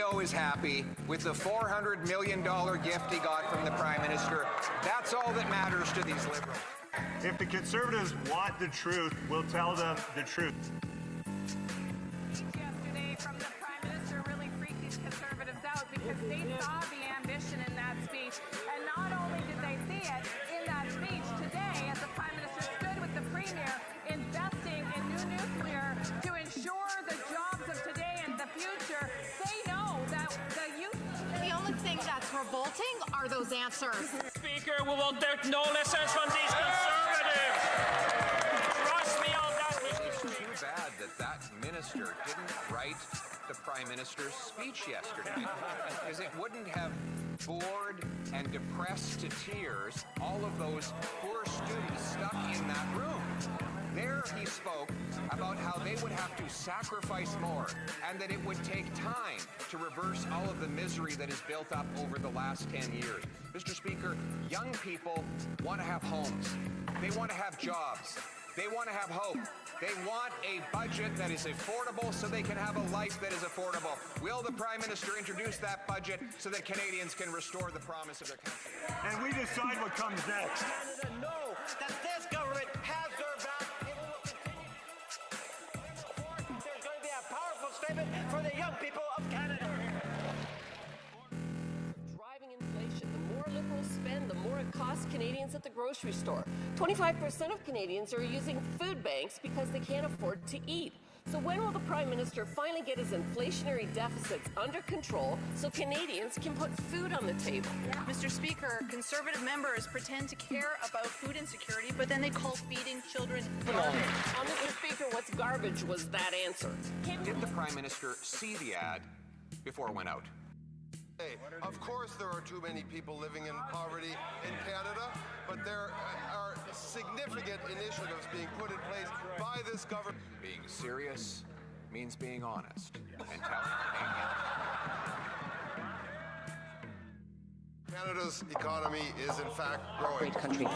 Leo is happy with the $400 million gift he got from the Prime Minister. That's all that matters to these Liberals. If the Conservatives want the truth, we'll tell them the truth. Yesterday from the Prime Minister really freaked these Conservatives out because they saw the ambition in that speech. And not only did they see it in that speech today, as the Prime Minister stood with the Premier investing in new nuclear to ensure the jobs of today and the future, they know that the youth... The only thing that's revolting are those answers. Speaker, we will take no lessons from these Conservatives. Trust me on that, Mr. Speaker. It's too bad that that minister didn't write the Prime Minister's speech yesterday, because it wouldn't have bored and depressed to tears all of those poor students stuck in that room. There he spoke about how they would have to sacrifice more and that it would take time to reverse all of the misery that has built up over the last 10 years. Mr. Speaker, young people want to have homes. They want to have jobs. They want to have hope. They want a budget that is affordable so they can have a life that is affordable. Will the Prime Minister introduce that budget so that Canadians can restore the promise of their country? And we decide what comes next. Canada know that this government has their back. It will continue. There's going to be a powerful statement for the young people of Canada. Driving inflation. The more Liberals spend, the more it costs Canadians at the grocery store. 25% of Canadians are using food banks because they can't afford to eat. So when will the Prime Minister finally get his inflationary deficits under control so Canadians can put food on the table? Mr. Speaker, Conservative members pretend to care about food insecurity, but then they call feeding children garbage. Mr. Speaker, what's garbage was that answer? Did the Prime Minister see the ad before it went out? Of course there are too many people living in poverty in Canada, but there are significant initiatives being put in place by this government. Being serious means being honest and telling Canadians. Canada's economy is in fact growing. Great country.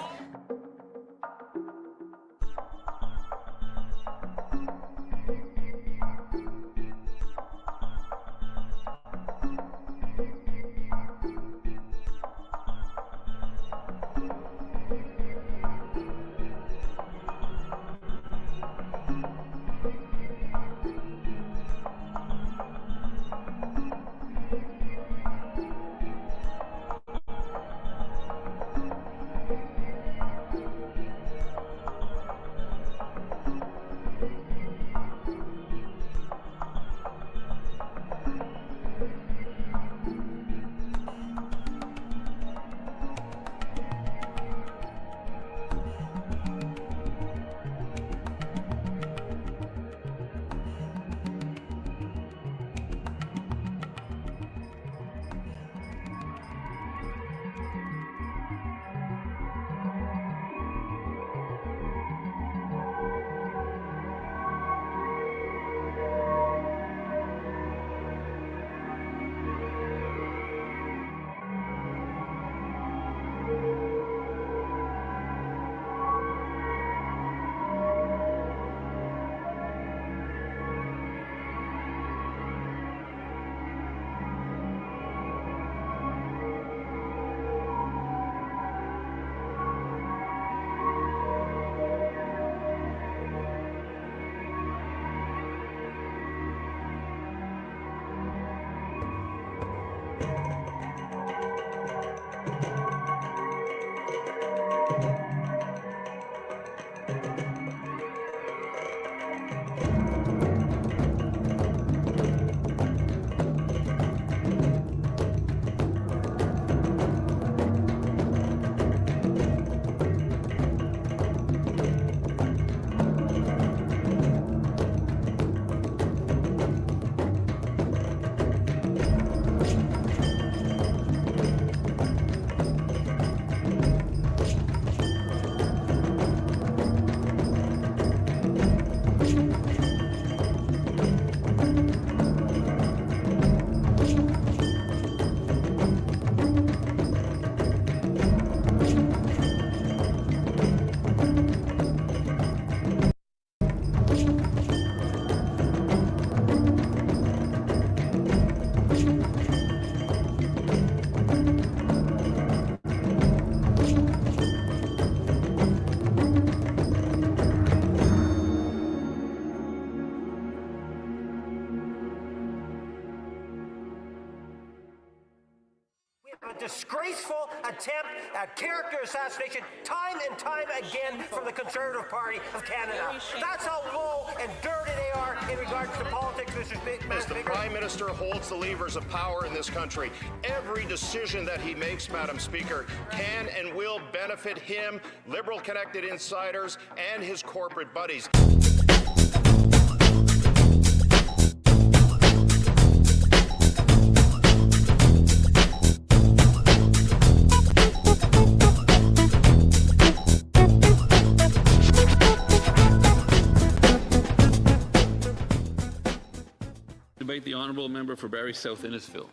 A disgraceful attempt at character assassination time and time again from the Conservative Party of Canada. That's how low and dirty they are in regards to politics, Mr. Speaker. As the Prime Minister holds the levers of power in this country, every decision that he makes, Madam Speaker, can and will benefit him, Liberal-connected insiders, and his corporate buddies. The honourable member for Barrie South Innisfil.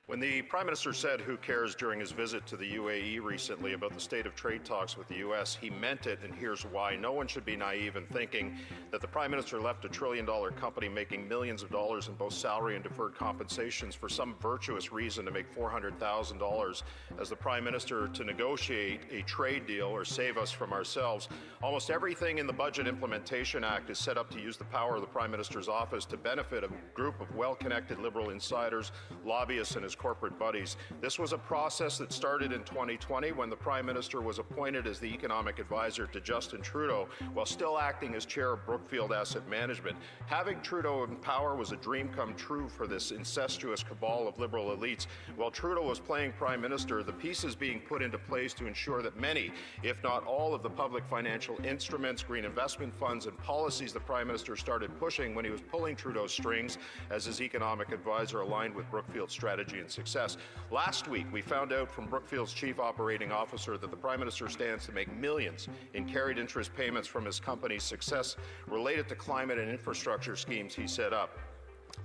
When the Prime Minister said who cares during his visit to the UAE recently about the state of trade talks with the U.S., he meant it, and here's why. No one should be naive in thinking that the Prime Minister left a trillion-dollar company making millions of dollars in both salary and deferred compensations for some virtuous reason to make $400,000 as the Prime Minister to negotiate a trade deal or save us from ourselves. Almost everything in the Budget Implementation Act is set up to use the power of the Prime Minister's office to benefit a group of well-connected Liberal insiders, lobbyists, and his corporate buddies. This was a process that started in 2020 when the Prime Minister was appointed as the economic advisor to Justin Trudeau while still acting as chair of Brookfield Asset Management. Having Trudeau in power was a dream come true for this incestuous cabal of Liberal elites. While Trudeau was playing Prime Minister, the pieces being put into place to ensure that many, if not all, of the public financial instruments, green investment funds, and policies the Prime Minister started pushing when he was pulling Trudeau's strings as his economic advisor aligned with Brookfield's strategy and success. Last week, we found out from Brookfield's chief operating officer that the Prime Minister stands to make millions in carried interest payments from his company's success related to climate and infrastructure schemes he set up.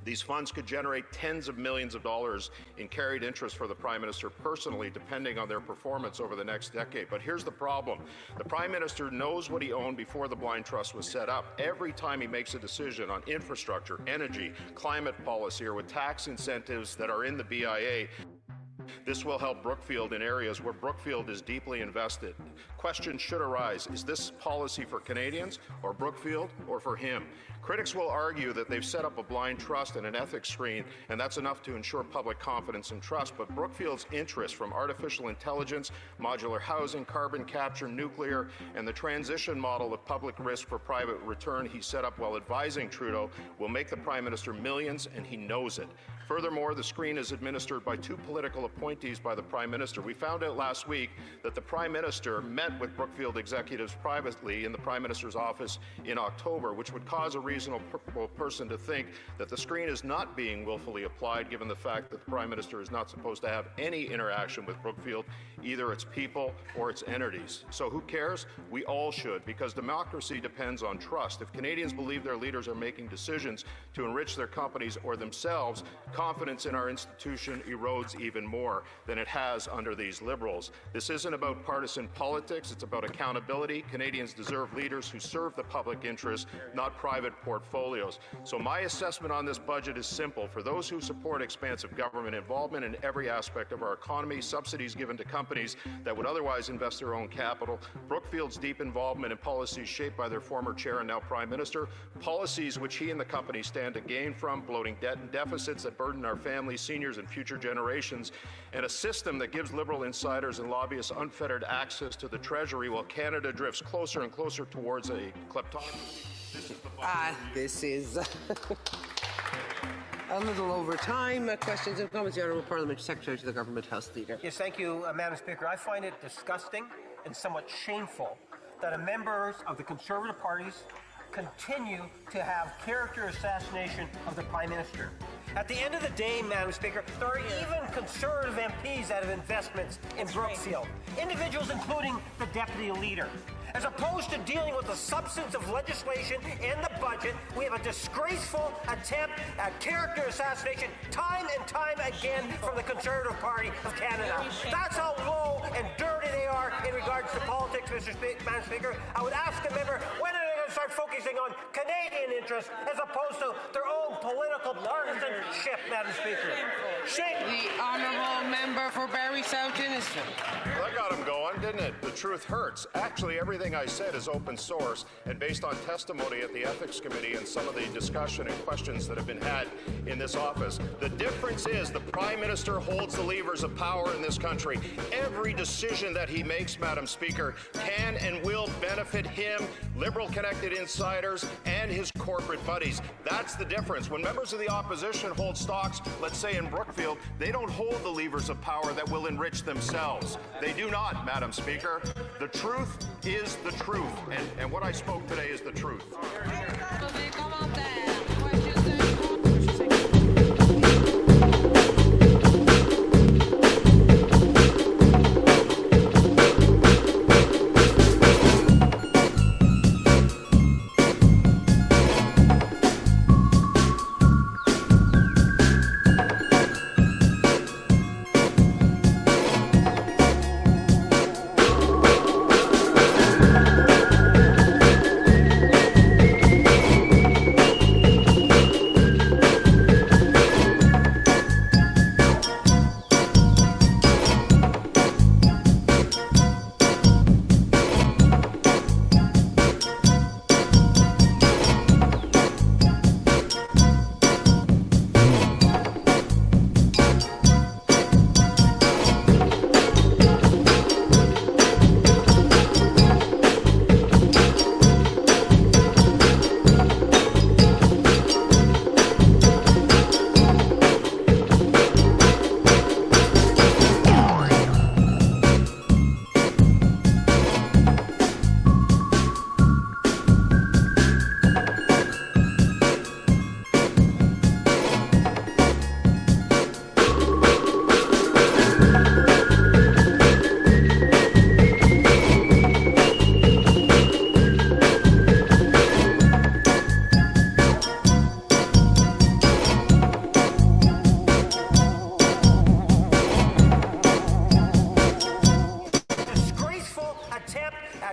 These funds could generate tens of millions of dollars in carried interest for the Prime Minister personally, depending on their performance over the next decade. But here's the problem. The Prime Minister knows what he owned before the Blind Trust was set up. Every time he makes a decision on infrastructure, energy, climate policy, or with tax incentives that are in the BIA, this will help Brookfield in areas where Brookfield is deeply invested. Questions should arise. Is this policy for Canadians or Brookfield or for him? Critics will argue that they've set up a blind trust and an ethics screen, and that's enough to ensure public confidence and trust. But Brookfield's interests from artificial intelligence, modular housing, carbon capture, nuclear, and the transition model of public risk for private return he set up while advising Trudeau will make the Prime Minister millions, and he knows it. Furthermore, the screen is administered by two political appointees by the Prime Minister. We found out last week that the Prime Minister met with Brookfield executives privately in the Prime Minister's office in October, which would cause a reasonable person to think that the screen is not being willfully applied, given the fact that the Prime Minister is not supposed to have any interaction with Brookfield, either its people or its entities. So who cares? We all should, because democracy depends on trust. If Canadians believe their leaders are making decisions to enrich their companies or themselves, confidence in our institution erodes even more than it has under these Liberals. This isn't about partisan politics, it's about accountability. Canadians deserve leaders who serve the public interest, not private portfolios. So my assessment on this budget is simple. For those who support expansive government involvement in every aspect of our economy, subsidies given to companies that would otherwise invest their own capital, Brookfield's deep involvement in policies shaped by their former chair and now Prime Minister, policies which he and the company stand to gain from, bloating debt and deficits that burden our families, seniors, and future generations, and a system that gives Liberal insiders and lobbyists unfettered access to the Treasury while Canada drifts closer and closer towards a kleptocracy. This is a little over time. Questions and comments, the Honourable Parliamentary Secretary to the Government House Leader. Yes, thank you, Madam Speaker. I find it disgusting and somewhat shameful that members of the Conservative parties continue to have character assassination of the Prime Minister. At the end of the day, Madam Speaker, there are even Conservative MPs that have investments in Brookfield, individuals including the Deputy Leader. As opposed to dealing with the substance of legislation and the budget, we have a disgraceful attempt at character assassination time and time again from the Conservative Party of Canada. That's how low and dirty they are in regards to politics, Madam Speaker. I would ask the member, when are they going to start focusing on Canadian interests as opposed to their own political partisanship, Madam Speaker. The honourable member for Barrie South Innisfil. Well, that got him going, didn't it? The truth hurts. Actually, everything I said is open source and based on testimony at the Ethics Committee and some of the discussion and questions that have been had in this office. The difference is the Prime Minister holds the levers of power in this country. Every decision that he makes, Madam Speaker, can and will benefit him, Liberal-connected insiders, and his corporate buddies. That's the difference. When members of the opposition hold stocks, let's say in Brookfield, they don't hold the levers of power that will enrich themselves. They do not, Madam Speaker. The truth is the truth, and what I spoke today is the truth.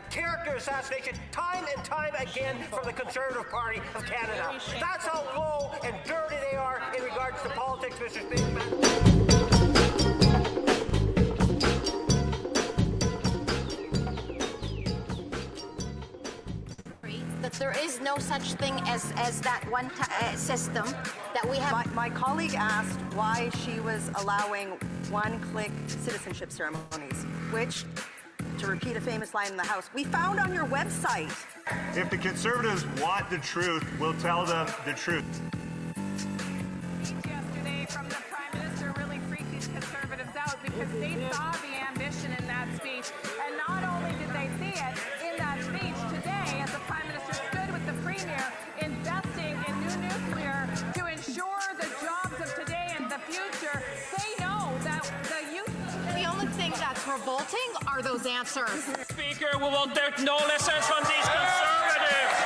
Character assassination time and time again from the Conservative Party of Canada. That's how low and dirty they are in regards to politics, Mr. Speaker. That there is no such thing as that one system that we have. My colleague asked why she was allowing one-click citizenship ceremonies, which, to repeat a famous line in the House, we found on your website. If the Conservatives want the truth, we'll tell them the truth. Yesterday from the Prime Minister really freaked these Conservatives out because they saw the ambition in that speech. And not only did they see it in that speech today, as the Prime Minister stood with the Premier investing in new nuclear to ensure the jobs of today and the future, they know that the youth... The only thing that's revolting are those answers. Speaker, we will take no lessons from these Conservatives.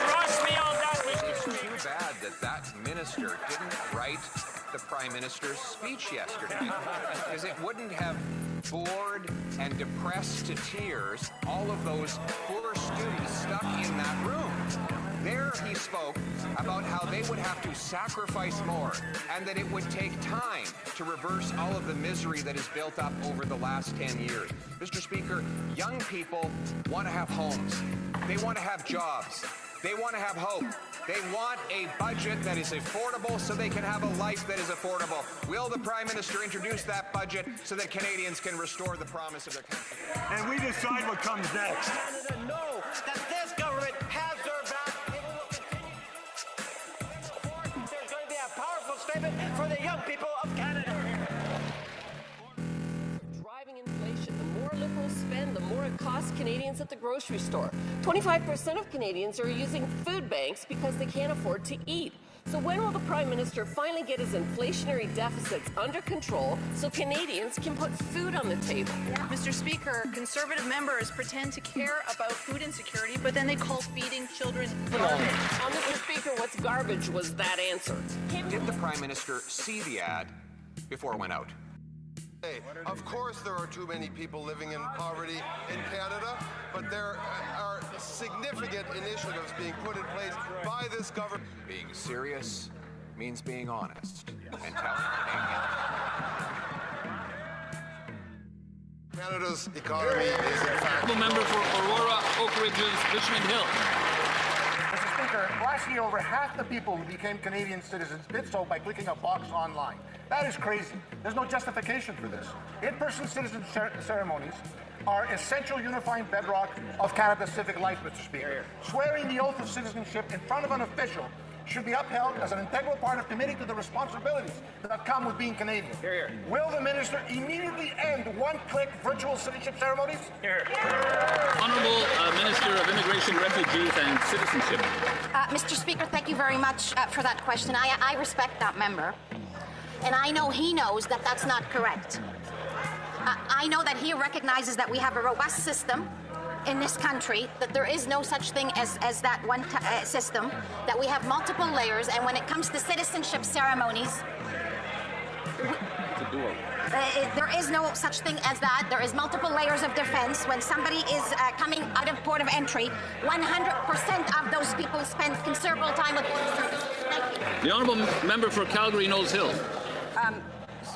Trust me on that. It's too bad that minister didn't write the Prime Minister's speech yesterday, because it wouldn't have bored and depressed to tears all of those poor students stuck in that room. There he spoke about how they would have to sacrifice more and that it would take time to reverse all of the misery that has built up over the last 10 years. Mr. Speaker, young people want to have homes. They want to have jobs. They want to have hope. They want a budget that is affordable so they can have a life that is affordable. Will the Prime Minister introduce that budget so that Canadians can restore the promise of their country? And we decide what comes next. Canada know that this government has their back. It will continue. There's going to be a powerful statement for the young people of Canada. Driving inflation. The more Liberals spend, the more it costs Canadians at the grocery store. 25% of Canadians are using food banks because they can't afford to eat. So when will the Prime Minister finally get his inflationary deficits under control so Canadians can put food on the table? Mr. Speaker, Conservative members pretend to care about food insecurity, but then they call feeding children garbage. Now, Mr. Speaker, what's garbage was that answer? Did the Prime Minister see the ad before it went out? Of course there are too many people living in poverty in Canada, but there are significant initiatives being put in place by this government. Being serious means being honest and telling Canadians. Canada's economy is in fact... Member for Aurora, Oak Ridges, Richmond Hill. Mr. Speaker, last year over half the people who became Canadian citizens did so by clicking a box online. That is crazy. There's no justification for this. In-person citizen ceremonies are essential unifying bedrock of Canada's civic life, Mr. Speaker. Swearing the oath of citizenship in front of an official should be upheld as an integral part of committing to the responsibilities that come with being Canadian. Will the minister immediately end one-click virtual citizenship ceremonies? Honourable Minister of Immigration, Refugees and Citizenship. Mr. Speaker, thank you very much for that question. I respect that member, and I know he knows that that's not correct. I know that he recognizes that we have a robust system in this country, that there is no such thing as that one system, that we have multiple layers, and when it comes to citizenship ceremonies, there is no such thing as that. There is multiple layers of defense. When somebody is coming out of port of entry, 100% of those people spend considerable time with border service. Thank you. The Honourable Member for Calgary, Nose Hill.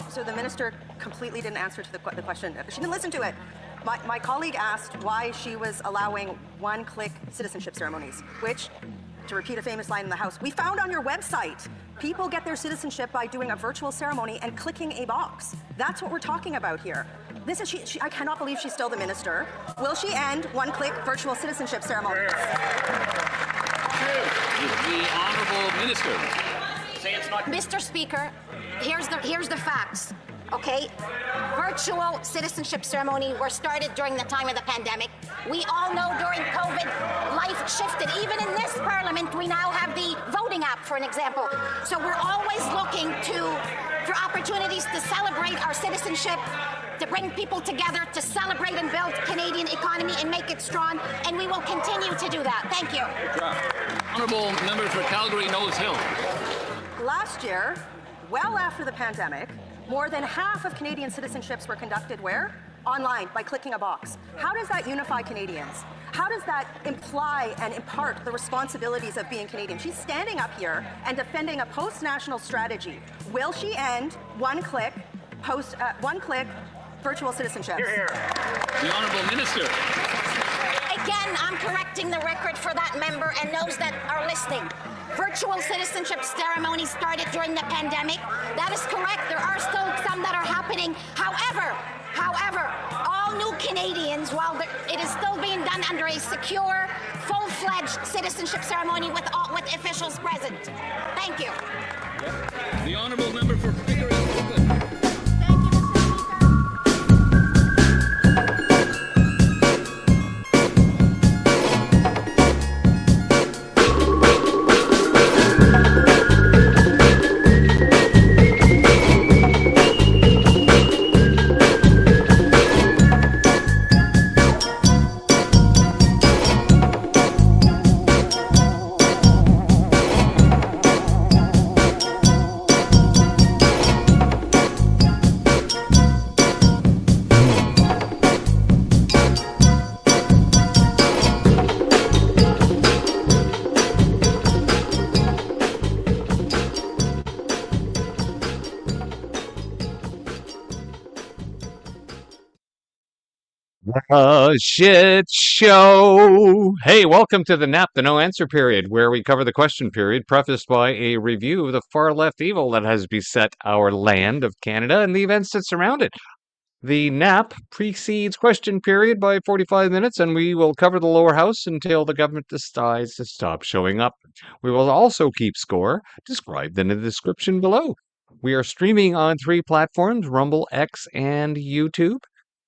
So the minister completely didn't answer to the question. She didn't listen to it. My colleague asked why she was allowing one-click citizenship ceremonies, which, to repeat a famous line in the House, we found on your website. People get their citizenship by doing a virtual ceremony and clicking a box. That's what we're talking about here. This is I cannot believe she's still the minister. Will she end one-click virtual citizenship ceremonies? The Honourable Minister. Say it's not. Mr. Speaker, here's the facts. Okay, virtual citizenship ceremony were started during the time of the pandemic. We all know during COVID, life shifted. Even in this parliament, we now have the voting app, for an example. So we're always looking for opportunities to celebrate our citizenship, to bring people together, to celebrate and build Canadian economy and make it strong, and we will continue to do that. Thank you. Honourable Member for Calgary, Nose Hill. Last year, well after the pandemic, more than half of Canadian citizenships were conducted where? Online, by clicking a box. How does that unify Canadians? How does that imply and impart the responsibilities of being Canadian? She's standing up here and defending a post-national strategy. Will she end one-click virtual citizenships? The Honourable Minister. Again, I'm correcting the record for that member and those that are listening. Virtual citizenship ceremonies started during the pandemic. That is correct. There are still some that are happening. However, all new Canadians, while it is still being done under a secure, full-fledged citizenship ceremony with officials present. Thank you. The Honourable Member for Pickering, Brooklyn. Shit show. Hey, welcome to the NAP, the No Answer Period, where we cover the question period, prefaced by a review of the far left evil that has beset our land of Canada and the events that surround it. The NAP precedes question period by 45 minutes, and we will cover the lower house until the government decides to stop showing up. We will also keep score, described in the description below. We are streaming on 3 platforms, Rumble, X, and YouTube.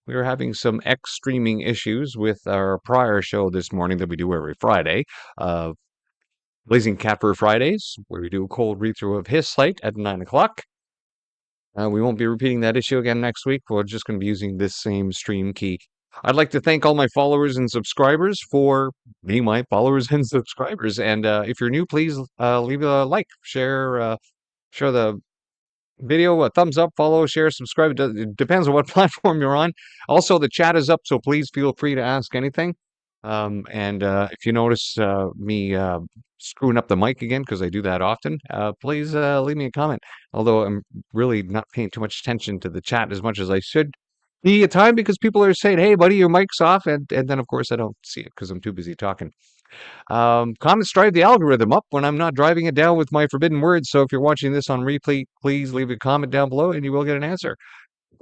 We were having some X streaming issues with our prior show this morning that we do every Friday, Blazing Catford Fridays, where we do a cold read-through of his slate at 9 o'clock. We won't be repeating that issue again next week. We're just going to be using this same stream key. I'd like to thank all my followers and subscribers for being my followers and subscribers. And if you're new, please leave a like, share the video a thumbs up, follow, share, subscribe. It depends on what platform you're on. Also, the chat is up, so please feel free to ask anything. And if you notice me screwing up the mic again, because I do that often, please leave me a comment. Although I'm really not paying too much attention to the chat as much as I should be at time, because people are saying, "Hey, buddy, your mic's off," and then of course I don't see it because I'm too busy talking. Comments drive the algorithm up when I'm not driving it down with my forbidden words. So if you're watching this on replay, please leave a comment down below and you will get an answer.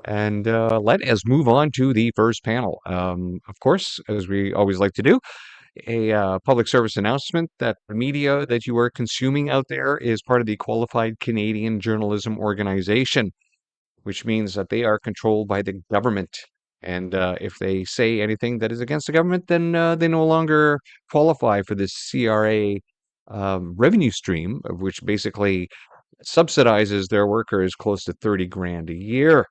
And let us move on to the first panel. Of course, as we always like to do, a public service announcement that the media that you are consuming out there is part of the Qualified Canadian Journalism Organization, which means that they are controlled by the government. And if they say anything that is against the government, then they no longer qualify for this CRA revenue stream, of which basically subsidizes their workers close to 30 grand a year.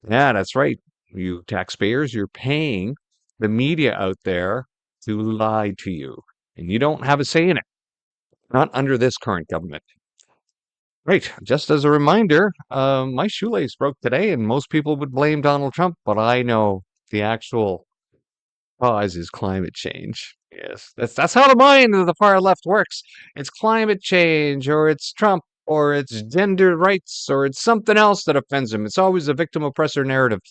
Yeah, that's right. You taxpayers, you're paying the media out there to lie to you. And you don't have a say in it. Not under this current government. Right. Just as a reminder, my shoelace broke today, and most people would blame Donald Trump, but I know the actual cause is climate change. Yes, that's how the mind of the far left works. It's climate change, or it's Trump, or it's gender rights, or it's something else that offends them. It's always a victim oppressor narrative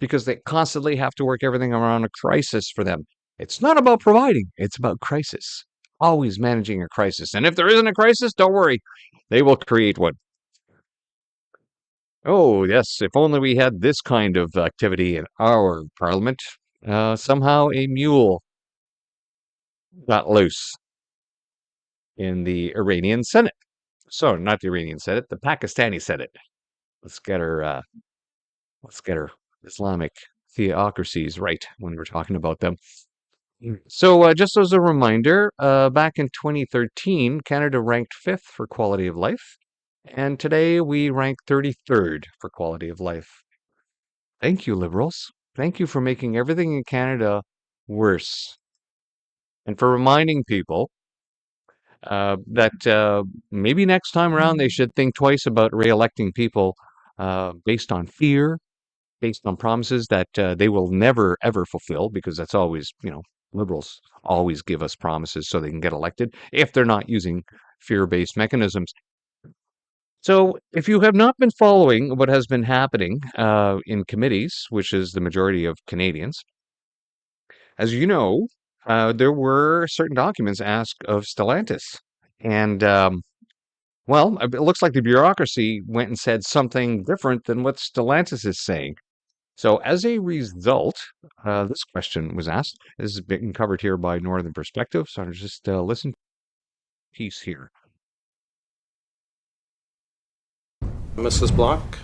because they constantly have to work everything around a crisis for them. It's not about providing, it's about crisis. Always managing a crisis. And if there isn't a crisis, don't worry. They will create one. Oh, yes, if only we had this kind of activity in our parliament. Somehow a mule got loose in the Iranian Senate. So, not the Iranian Senate, the Pakistani Senate. Let's get our Islamic theocracies right when we're talking about them. So, just as a reminder, back in 2013, Canada ranked 5th for quality of life. And today we rank 33rd for quality of life. Thank you, Liberals. Thank you for making everything in Canada worse. And for reminding people that maybe next time around they should think twice about re-electing people based on fear, based on promises that they will never, ever fulfill, because that's always, Liberals always give us promises so they can get elected if they're not using fear-based mechanisms. So, if you have not been following what has been happening in committees, which is the majority of Canadians, as you know, there were certain documents asked of Stellantis. And, well, it looks like the bureaucracy went and said something different than what Stellantis is saying. So, as a result, this question was asked. This has been covered here by Northern Perspective. So, I'll just listen to the piece here. Mrs. Block.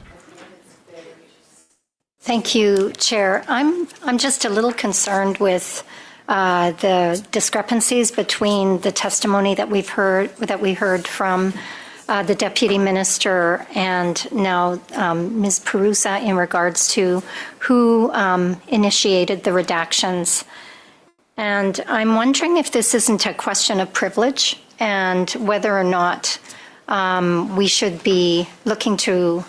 Thank you, Chair. I'm just a little concerned with the discrepancies between the testimony that we heard from the Deputy Minister and now Ms. Perusa in regards to who initiated the redactions. And I'm wondering if this isn't a question of privilege and whether or not we should be looking to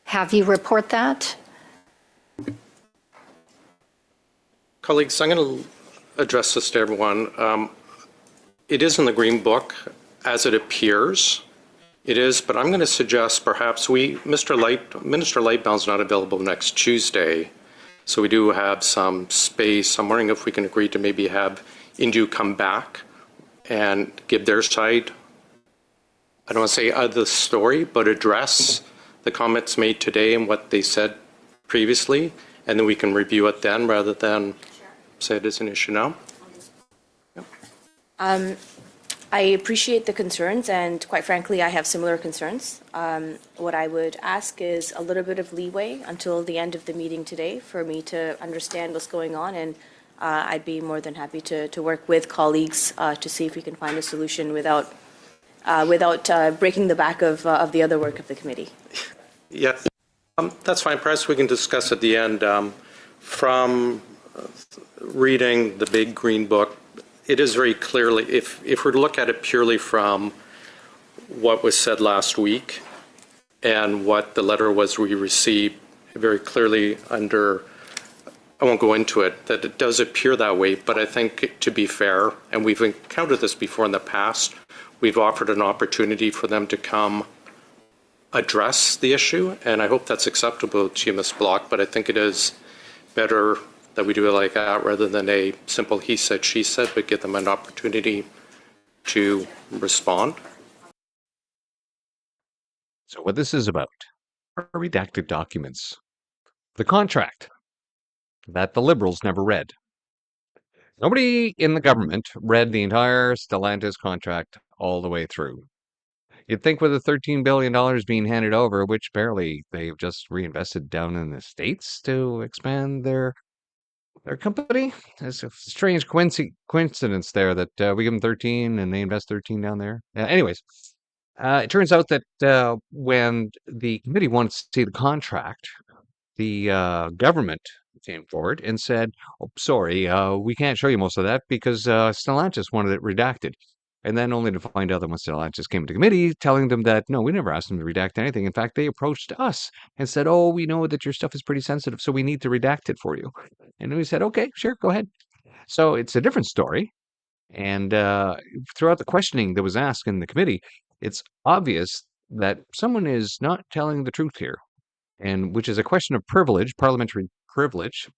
have you report that. Colleagues, I'm going to address this to everyone. It is in the Green Book as it appears. It is, but I'm going to suggest perhaps Minister Lightbound's not available next Tuesday, so we do have some space. I'm wondering if we can agree to maybe have Indu come back and give their side, I don't want to say of the story, but address the comments made today and what they said previously, and then we can review it then rather than say it is an issue now. Yep. I appreciate the concerns, and quite frankly, I have similar concerns. What I would ask is a little bit of leeway until the end of the meeting today for me to understand what's going on, and I'd be more than happy to work with colleagues to see if we can find a solution without breaking the back of the other work of the committee. Yes, that's fine. Perhaps we can discuss at the end. From reading the big Green Book, it is very clearly, if we're to look at it purely from what was said last week and what the letter was we received very clearly under, I won't go into it, that it does appear that way, but I think to be fair, and we've encountered this before in the past, we've offered an opportunity for them to come address the issue, and I hope that's acceptable to you, Ms. Block, but I think it is better that we do it like that rather than a simple he said, she said, but give them an opportunity to respond. So what this is about are redacted documents. The contract that the Liberals never read. Nobody in the government read the entire Stellantis contract all the way through. You'd think with the $13 billion being handed over, which barely they've just reinvested down in the States to expand their company. It's a strange coincidence there that we give them 13 and they invest 13 down there. Anyways, it turns out that when the committee wanted to see the contract, the government came forward and said, "Oh, sorry, we can't show you most of that because Stellantis wanted it redacted." And then only to find out that when Stellantis came to committee, telling them that, no, we never asked them to redact anything. In fact, they approached us and said, "Oh, we know that your stuff is pretty sensitive, so we need to redact it for you." And we said, "Okay, sure, go ahead." So it's a different story. And throughout the questioning that was asked in the committee, it's obvious that someone is not telling the truth here, and which is a question of privilege. Parliamentary privilege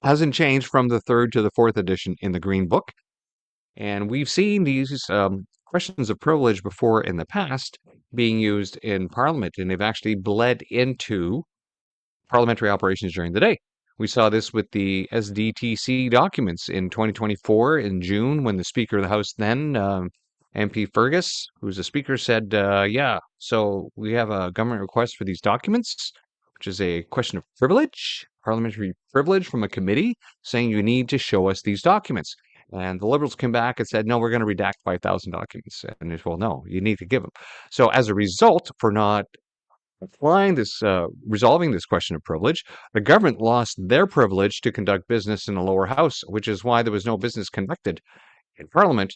hasn't changed from the third to the fourth edition in the Green Book. And we've seen these questions of privilege before in the past being used in Parliament, and they've actually bled into parliamentary operations during the day. We saw this with the SDTC documents in 2024 in June when the Speaker of the House then, MP Fergus, who's the Speaker, said, yeah, so we have a government request for these documents, which is a question of privilege, parliamentary privilege from a committee, saying you need to show us these documents. And the Liberals came back and said, no, we're going to redact 5,000 documents. And it's, well, no, you need to give them. So as a result, for not applying this, resolving this question of privilege, the government lost their privilege to conduct business in the lower house, which is why there was no business conducted in Parliament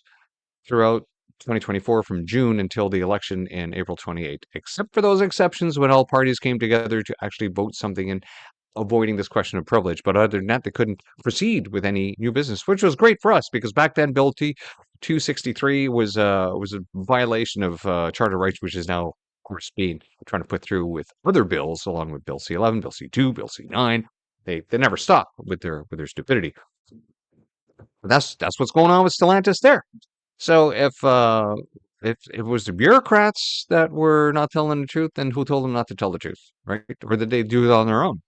throughout 2024 from June until the election in April 28, except for those exceptions when all parties came together to actually vote something in avoiding this question of privilege. But other than that, they couldn't proceed with any new business, which was great for us because back then Bill T-263 was a violation of charter rights, which is now, of course, being trying to put through with other bills, along with Bill C-11, Bill C-2, Bill C-9. They never stop with their stupidity. But that's what's going on with Stellantis there. So if it was the bureaucrats that were not telling the truth, then who told them not to tell the truth, right? Or did they do it on their own?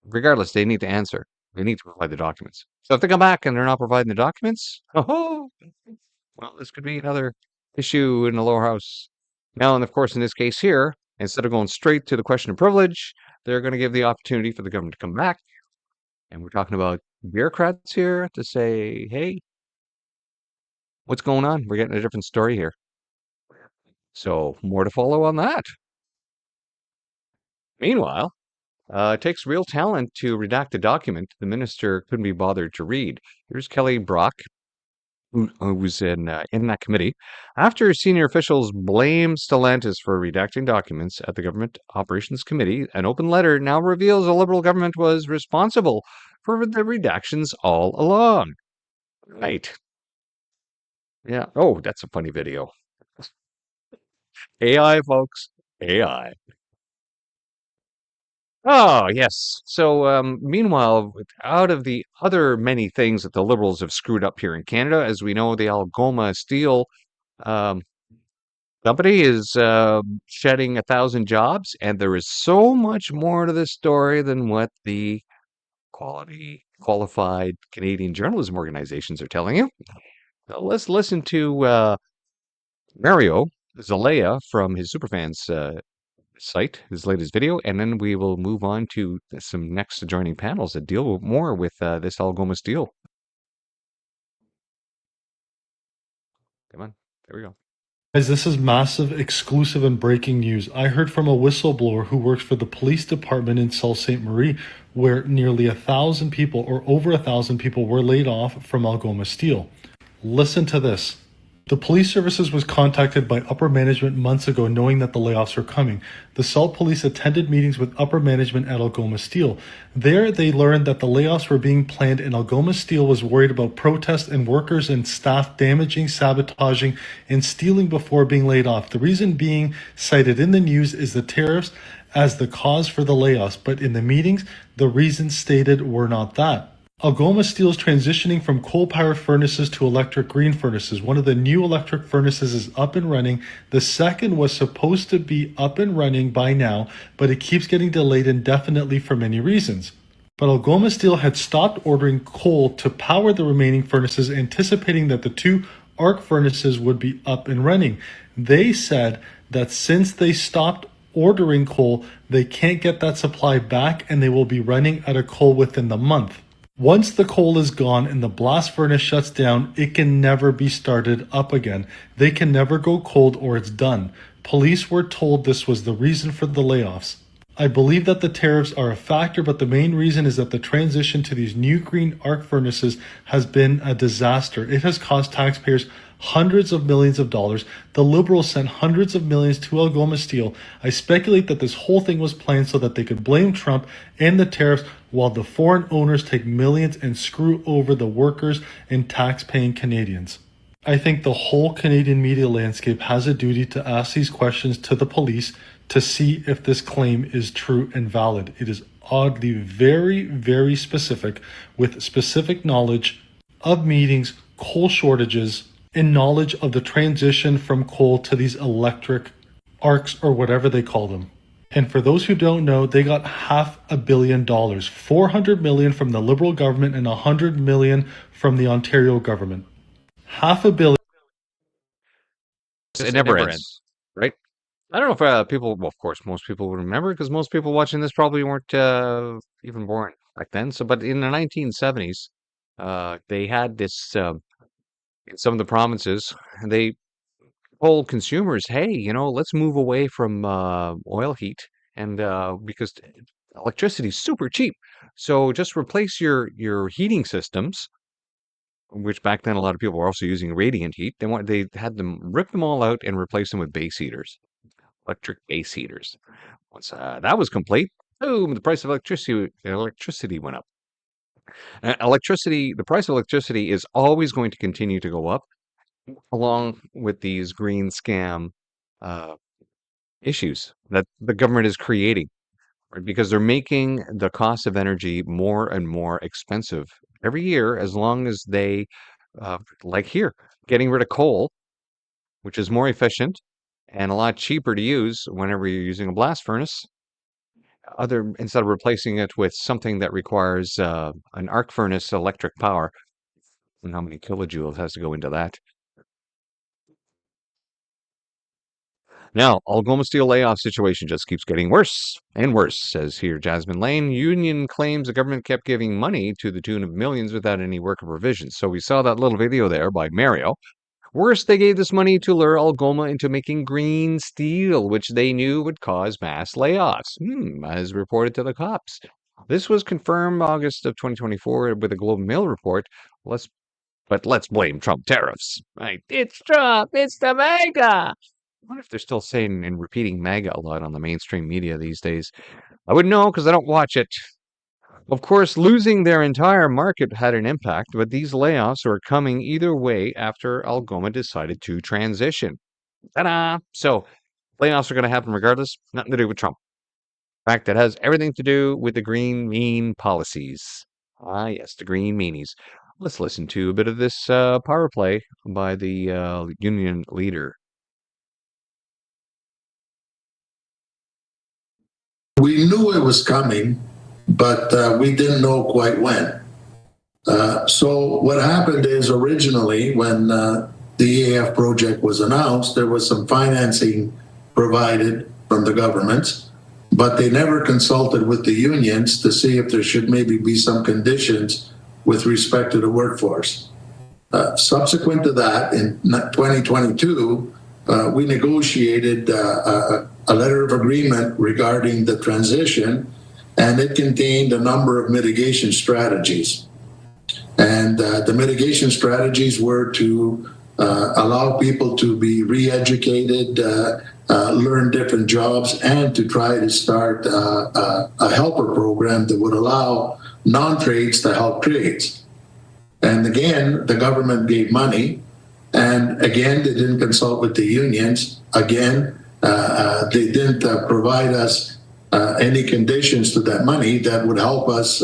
Regardless, they need to answer. They need to provide the documents. So if they come back and they're not providing the documents, well, this could be another issue in the lower house. Now, and of course, in this case here, instead of going straight to the question of privilege, they're going to give the opportunity for the government to come back. And we're talking about bureaucrats here to say, hey, what's going on? We're getting a different story here. So more to follow on that. Meanwhile, it takes real talent to redact a document the minister couldn't be bothered to read. Here's Kelly Brock, who was in that committee. After senior officials blamed Stellantis for redacting documents at the Government Operations Committee, an open letter now reveals the Liberal government was responsible for the redactions all along. Right. Yeah. Oh, that's a funny video. AI, folks. AI. Oh, yes. So, meanwhile, out of the other many things that the Liberals have screwed up here in Canada, as we know, the Algoma Steel um, company is shedding 1,000 jobs, and there is so much more to this story than what the qualified Canadian journalism organizations are telling you. So let's listen to Mario Zelaya from his Superfans site, his latest video, and then we will move on to some next adjoining panels that deal more with this Algoma Steel. Come on, there we go. Guys, this is massive, exclusive, and breaking news. I heard from a whistleblower who works for the police department in Sault Ste. Marie, where nearly 1,000 people, or over 1,000 people, were laid off from Algoma Steel. Listen to this. The police services was contacted by upper management months ago knowing that the layoffs were coming. The Salt Police attended meetings with upper management at Algoma Steel. There, they learned that the layoffs were being planned and Algoma Steel was worried about protests and workers and staff damaging, sabotaging, and stealing before being laid off. The reason being cited in the news is the tariffs as the cause for the layoffs, but in the meetings, the reasons stated were not that. Algoma Steel is transitioning from coal-powered furnaces to electric green furnaces. One of the new electric furnaces is up and running. The second was supposed to be up and running by now, but it keeps getting delayed indefinitely for many reasons. But Algoma Steel had stopped ordering coal to power the remaining furnaces, anticipating that the two arc furnaces would be up and running. They said that since they stopped ordering coal, they can't get that supply back and they will be running out of coal within the month. Once the coal is gone and the blast furnace shuts down, it can never be started up again. They can never go cold or it's done. Police were told this was the reason for the layoffs. I believe that the tariffs are a factor, but the main reason is that the transition to these new green arc furnaces has been a disaster. It has cost taxpayers hundreds of millions of dollars. The Liberals sent hundreds of millions to Algoma Steel. I speculate that this whole thing was planned so that they could blame Trump and the tariffs while the foreign owners take millions and screw over the workers and tax-paying Canadians. I think the whole Canadian media landscape has a duty to ask these questions to the police to see if this claim is true and valid. It is oddly very, very specific, with specific knowledge of meetings, coal shortages, and knowledge of the transition from coal to these electric arcs or whatever they call them. And for those who don't know, they got $500 million, $400 million from the Liberal government and $100 million from the Ontario government. $500 million. It never ends, right? I don't know if people, well, of course, most people would remember because most people watching this probably weren't even born back then. So, but in the 1970s, they had this, in some of the provinces, they told consumers, hey, let's move away from oil heat and because electricity is super cheap. So just replace your heating systems, which back then a lot of people were also using radiant heat. They had them rip them all out and replace them with base heaters, electric base heaters. Once that was complete, boom, the price of electricity went up. The price of electricity is always going to continue to go up, along with these green scam issues that the government is creating, right? Because they're making the cost of energy more and more expensive every year, as long as they, like here, getting rid of coal, which is more efficient and a lot cheaper to use whenever you're using a blast furnace, instead of replacing it with something that requires an arc furnace electric power. And how many kilojoules has to go into that? Now, Algoma Steel layoff situation just keeps getting worse and worse, says here Jasmine Lane. Union claims the government kept giving money to the tune of millions without any worker provisions. So we saw that little video there by Mario. Worse, they gave this money to lure Algoma into making green steel, which they knew would cause mass layoffs, as reported to the cops. This was confirmed August of 2024 with a Globe and Mail report. But let's blame Trump tariffs. Right? It's Trump. It's the MAGA. I wonder if they're still saying and repeating MAGA a lot on the mainstream media these days. I wouldn't know because I don't watch it. Of course, losing their entire market had an impact, but these layoffs are coming either way after Algoma decided to transition. Ta-da! So, layoffs are going to happen regardless. Nothing to do with Trump. In fact, it has everything to do with the green mean policies. Ah, yes, the green meanies. Let's listen to a bit of this power play by the union leader. We knew it was coming, but we didn't know quite when. So what happened is originally when the EAF project was announced, there was some financing provided from the governments, but they never consulted with the unions to see if there should maybe be some conditions with respect to the workforce. Subsequent to that, in 2022, we negotiated a letter of agreement regarding the transition, and it contained a number of mitigation strategies. And the mitigation strategies were to allow people to be re-educated, learn different jobs, and to try to start a helper program that would allow non-trades to help trades. And again, the government gave money, and again, they didn't consult with the unions. Again, they didn't provide us any conditions to that money that would help us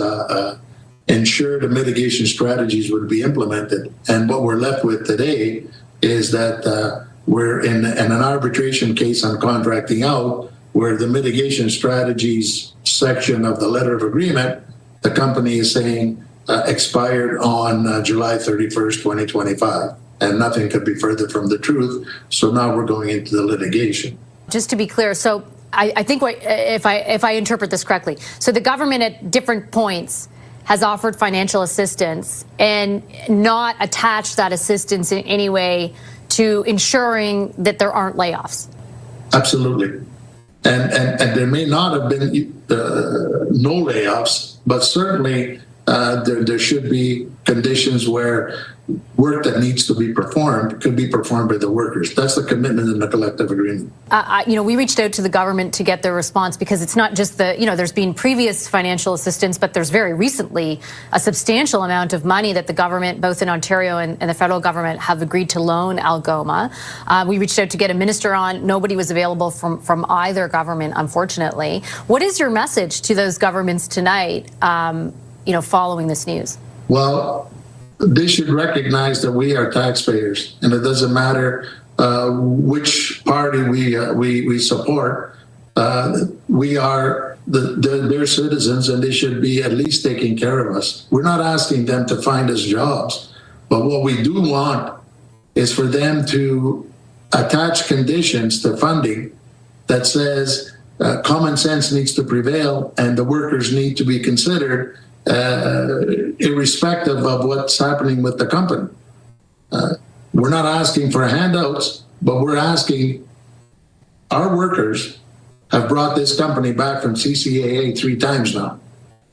ensure the mitigation strategies would be implemented. And what we're left with today is that we're in an arbitration case on contracting out, where the mitigation strategies section of the letter of agreement, the company is saying expired on July 31st, 2025. And nothing could be further from the truth. So now we're going into the litigation. Just to be clear, so I think if I interpret this correctly, so the government at different points has offered financial assistance and not attached that assistance in any way to ensuring that there aren't layoffs. Absolutely. And there may not have been no layoffs, but certainly there should be conditions where work that needs to be performed could be performed by the workers. That's the commitment in the collective agreement. We reached out to the government to get their response, because it's not just there's been previous financial assistance, but there's very recently a substantial amount of money that the government, both in Ontario and the federal government, have agreed to loan Algoma. We reached out to get a minister on. Nobody was available from either government, unfortunately. What is your message to those governments tonight, following this news? Well, they should recognize that we are taxpayers, and it doesn't matter which party we support. We are their citizens, and they should be at least taking care of us. We're not asking them to find us jobs, but what we do want is for them to attach conditions to funding that says common sense needs to prevail and the workers need to be considered, irrespective of what's happening with the company. We're not asking for handouts, but we're asking our workers have brought this company back from CCAA 3 times now.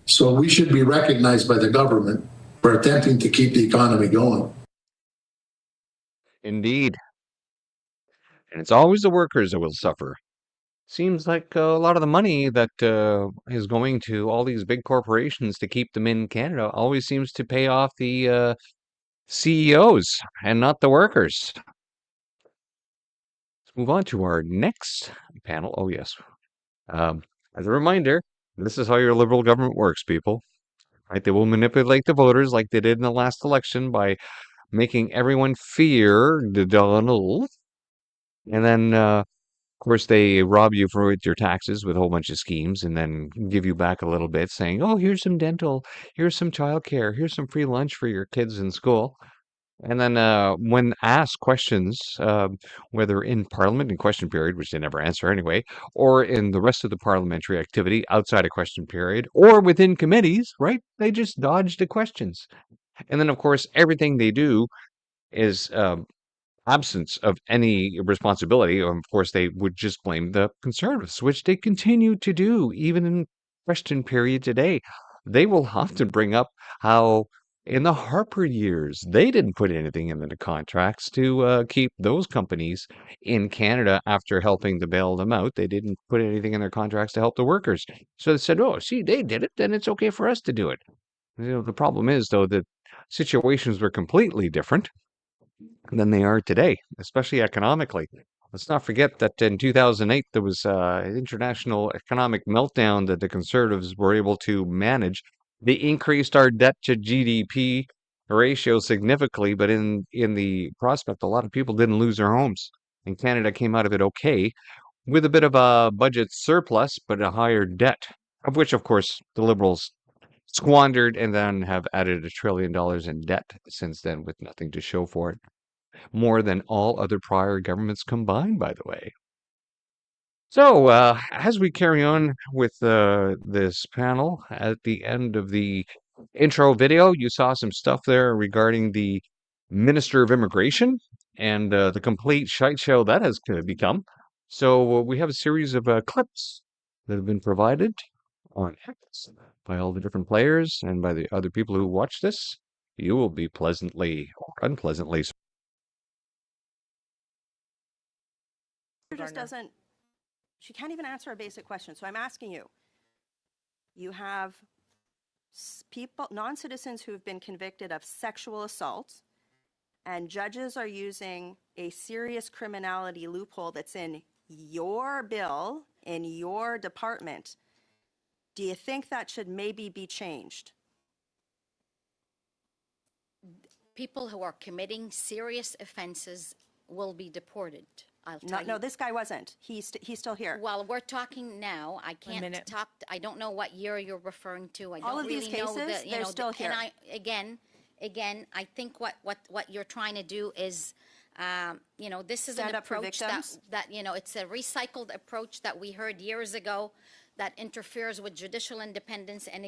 So we should be recognized by the government for attempting to keep the economy going. Indeed. And it's always the workers that will suffer. Seems like a lot of the money that is going to all these big corporations to keep them in Canada always seems to pay off the CEOs and not the workers. Let's move on to our next panel. Oh, yes. As a reminder, this is how your Liberal government works, people. Right? They will manipulate the voters like they did in the last election by making everyone fear the Donald. And then of course, they rob you for your taxes with a whole bunch of schemes and then give you back a little bit saying, oh, here's some dental, here's some childcare, here's some free lunch for your kids in school. And then when asked questions, whether in Parliament in question period, which they never answer anyway, or in the rest of the parliamentary activity outside of question period, or within committees, right, they just dodge the questions. And then, of course, everything they do is absence of any responsibility. Of course, they would just blame the Conservatives, which they continue to do even in question period today. They will often bring up how in the Harper years, they didn't put anything in the contracts to keep those companies in Canada after helping to bail them out. They didn't put anything in their contracts to help the workers. So they said, oh, see, they did it, then it's okay for us to do it. The problem is, though, that situations were completely different than they are today, especially economically. Let's not forget that in 2008, there was an international economic meltdown that the Conservatives were able to manage. They increased our debt to GDP ratio significantly, but in the prospect, a lot of people didn't lose their homes. And Canada came out of it okay, with a bit of a budget surplus, but a higher debt, of which, of course, the Liberals squandered and then have added $1 trillion in debt since then with nothing to show for it. More than all other prior governments combined, by the way. So, as we carry on with this panel, at the end of the intro video, you saw some stuff there regarding the Minister of Immigration and the complete shite show that has become. So, we have a series of clips that have been provided on X by all the different players and by the other people who watch this. You will be pleasantly or unpleasantly just doesn't, she can't even answer a basic question. So I'm asking you, you have people, non-citizens who have been convicted of sexual assault, and judges are using a serious criminality loophole that's in your bill, in your department. Do you think that should maybe be changed? People who are committing serious offenses will be deported. I'll tell you. No, this guy wasn't. He's still here. Well, we're talking now. I can't talk. I don't know what year you're referring to. I All don't of these really know cases, the, they're still here. And again, I think what you're trying to do is, this is Stand an up for approach victims? that it's a recycled approach that we heard years ago that interferes with judicial independence and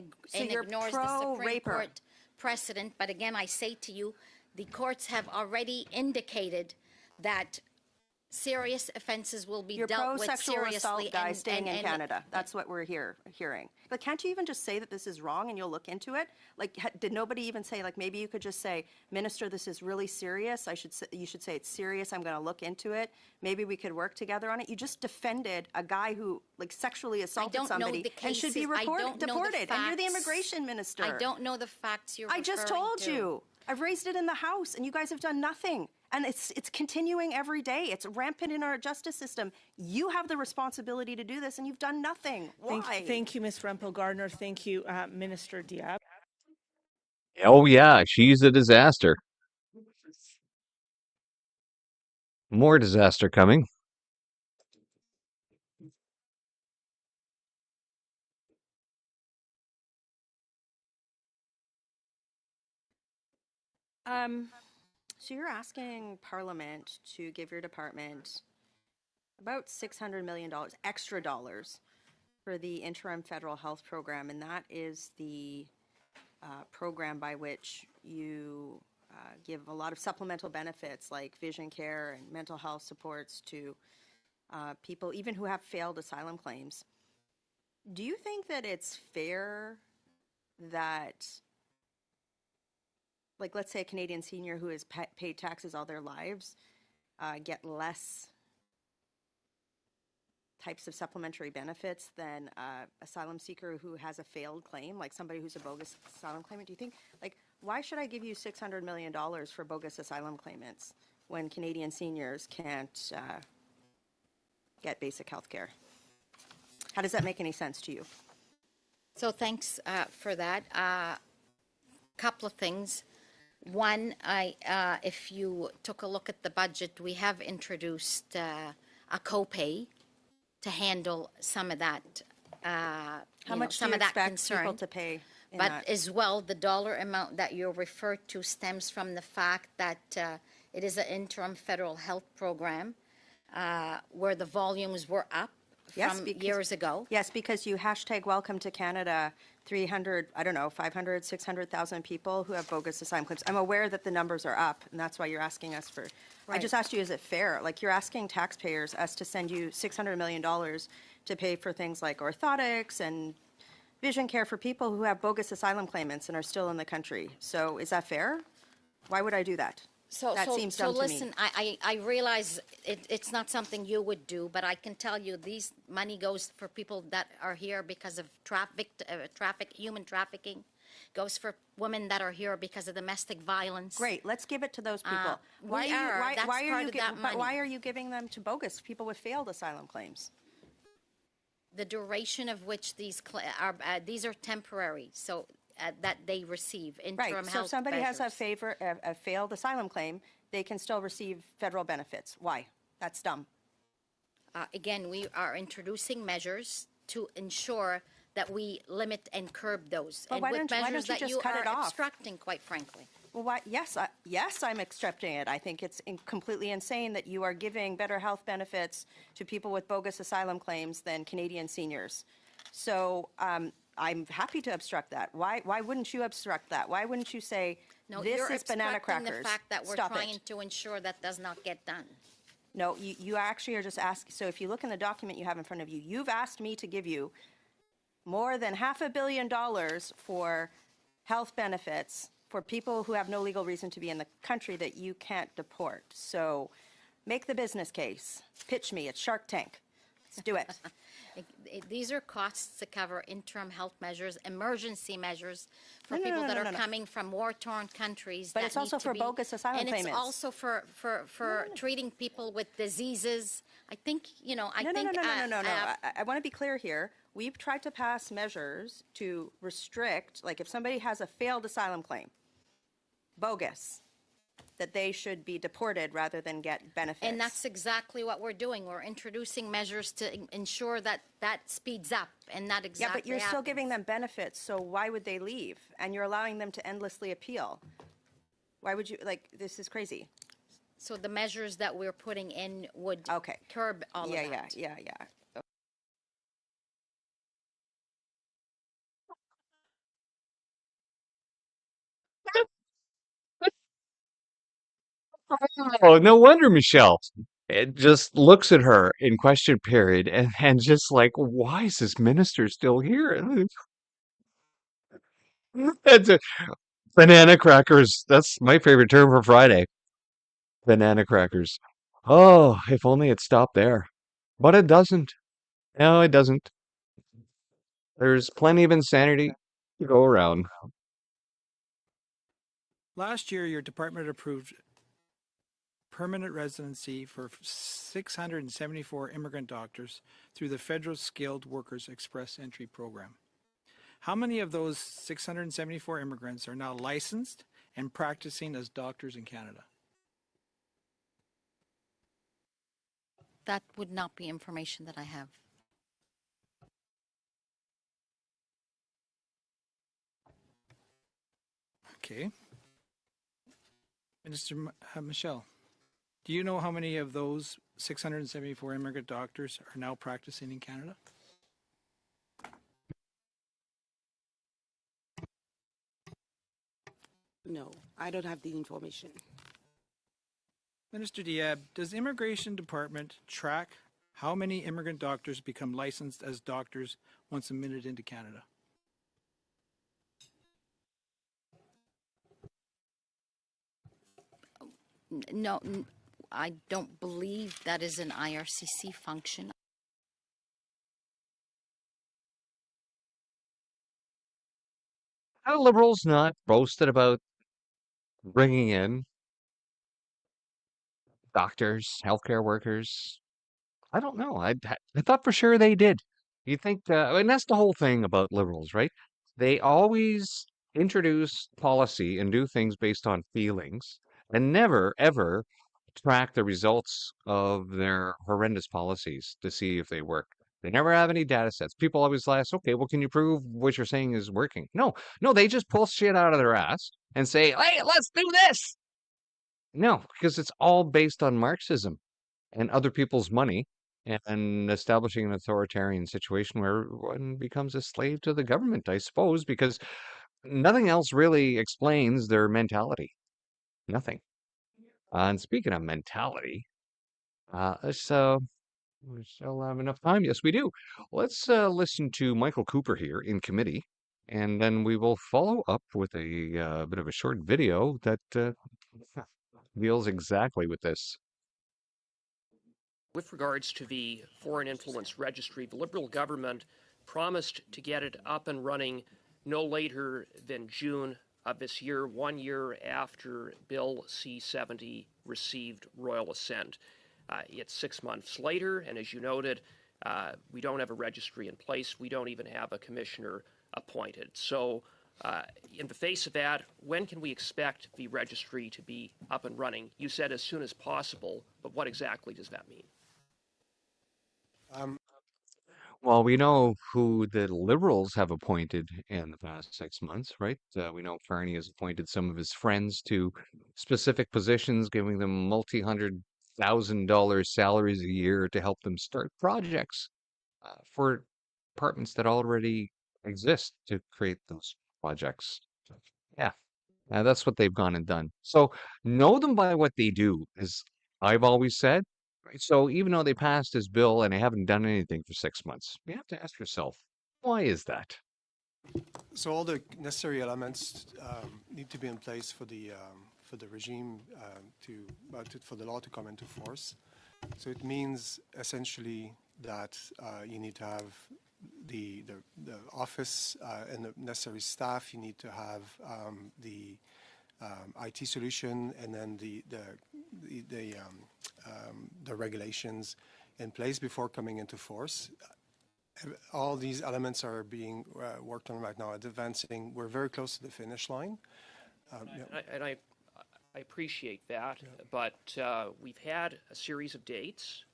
you're ignores the Supreme pro-raper. Court precedent. But again, I say to you, the courts have already indicated that serious offenses will be You're dealt with pro-sexual seriously. assault guy staying in and- Canada. That's what we're hearing. But can't you even just say that this is wrong and you'll look into it? Like, did nobody even say, like, maybe you could just say, Minister, this is really serious. You should say it's serious. I'm going to look into it. Maybe we could work together on it. You just defended a guy who, like, sexually assaulted somebody and should be deported. And you're the immigration minister. I don't know the facts you're I just referring told to. you. I've raised it in the House, and you guys have done nothing. And it's continuing every day. It's rampant in our justice system. You have the responsibility to do this, and you've done nothing. Why? Thank you, Ms. Rempel-Gardner. Thank you, Minister Diab. Oh, yeah, she's a disaster. More disaster coming. So you're asking Parliament to give your department about $600 million, extra dollars, for the interim federal health program, and that is the program by which you give a lot of supplemental benefits like vision care and mental health supports to people even who have failed asylum claims. Do you think that it's fair that, like, let's say a Canadian senior who has paid taxes all their lives get less types of supplementary benefits than asylum seeker who has a failed claim, like somebody who's a bogus asylum claimant? Do you think, like, why should I give you $600 million for bogus asylum claimants when Canadian seniors can't get basic health care? How does that make any sense to you? So thanks for that. Couple of things. One, if you took a look at the budget, we have introduced a copay to handle some of that. How much do you expect people to pay? But as well, the dollar amount that you referred to stems from the fact that it is an interim federal health program where the volumes were up from years ago. Yes, because you hashtag welcome to Canada 300, I don't know, 500, 600,000 people who have bogus asylum claims. I'm aware that the numbers are up, and that's why you're asking us for. I just asked you, is it fair? Like, you're asking taxpayers, us, to send you $600 million to pay for things like orthotics and vision care for people who have bogus asylum claimants and are still in the country. So is that fair? Why would I do that? That seems dumb to me. Listen, I realize it's not something you would do, but I can tell you these money goes for people that are here because of human trafficking, goes for women that are here because of domestic violence. Great, let's give it to those people. Why are you giving them to bogus people with failed asylum claims? The duration of which these are temporary, so that they receive interim health Right, so if somebody measures. has a failed asylum claim, they can still receive federal benefits. Why? That's dumb. Again, we are introducing measures to ensure that we limit and curb those. But and why with don't you measures just that you cut are it off? obstructing, quite frankly. Well, yes, I'm accepting it. I think it's completely insane that you are giving better health benefits to people with bogus asylum claims than Canadian seniors. So I'm happy to obstruct that. Why wouldn't you obstruct that? Why wouldn't you say, No, this you're is banana obstructing crackers? the fact that we're Stop trying it. to ensure that does not get done. No, you actually are just asking. So if you look in the document you have in front of you, you've asked me to give you more than $500 million for health benefits for people who have no legal reason to be in the country that you can't deport. So Make the business case. Pitch me. It's Shark Tank. Let's do it. These are costs to cover interim health measures, emergency measures for No, no, people no, that no, are no, no. coming from war-torn countries. But that it's also need to for be- bogus asylum and claimants. it's also for treating people with diseases. I think, I No, think... no. I want to be clear here. We've tried to pass measures to restrict, like if somebody has a failed asylum claim, bogus, that they should be deported rather than get benefits. And that's exactly what we're doing. We're introducing measures to ensure that that speeds up, and that exactly Yeah, but you're still happens. giving them benefits, so why would they leave? And you're allowing them to endlessly appeal. Why would you, this is crazy. So the measures that we're putting in would curb all of that. Yeah. Oh, no wonder Michelle. It just looks at her in question period and just like, why is this minister still here? It's a, banana crackers. That's my favorite term for Friday. Banana crackers. Oh, if only it stopped there. But it doesn't. No, it doesn't. There's plenty of insanity to go around. Last year, your department approved permanent residency for 674 immigrant doctors through the Federal Skilled Workers Express Entry Program. How many of those 674 immigrants are now licensed and practicing as doctors in Canada? That would not be information that I have. Okay. Minister Michelle, do you know how many of those 674 immigrant doctors are now practicing in Canada? No, I don't have the information. Minister Diab, does the Immigration Department track how many immigrant doctors become licensed as doctors once admitted into Canada? No, I don't believe that is an IRCC function. How liberals not boasted about bringing in doctors, healthcare workers? I don't know. I thought for sure they did. You think, and that's the whole thing about liberals, right? They always introduce policy and do things based on feelings and never, ever track the results of their horrendous policies to see if they work. They never have any data sets. People always ask, okay, well, can you prove what you're saying is working? No, they just pull shit out of their ass and say, hey, let's do this. No, because it's all based on Marxism and other people's money and establishing an authoritarian situation where one becomes a slave to the government, I suppose, because nothing else really explains their mentality. Nothing. And speaking of mentality, so we still have enough time. Yes, we do. Let's listen to Michael Cooper here in committee, and then we will follow up with a bit of a short video that deals exactly with this. With regards to the Foreign Influence Registry, the Liberal government promised to get it up and running no later than June of this year, 1 year after Bill C-70 received royal assent. It's 6 months later, and as you noted, we don't have a registry in place. We don't even have a commissioner appointed. So in the face of that, when can we expect the registry to be up and running? You said as soon as possible, but what exactly does that mean? Well, we know who the Liberals have appointed in the past 6 months, right? We know Carney has appointed some of his friends to specific positions, giving them multi-$100,000 salaries a year to help them start projects for departments that already exist to create those projects. Yeah, that's what they've gone and done. So know them by what they do, as I've always said. Right? So even though they passed this bill and they haven't done anything for 6 months, you have to ask yourself, why is that? So all the necessary elements need to be in place for for the regime for the law to come into force. So it means essentially that you need to have the office and the necessary staff. You need to have the IT solution, and then the regulations in place before coming into force. All these elements are being worked on right now, advancing. We're very close to the finish line. And I appreciate that, but we've had a series of dates.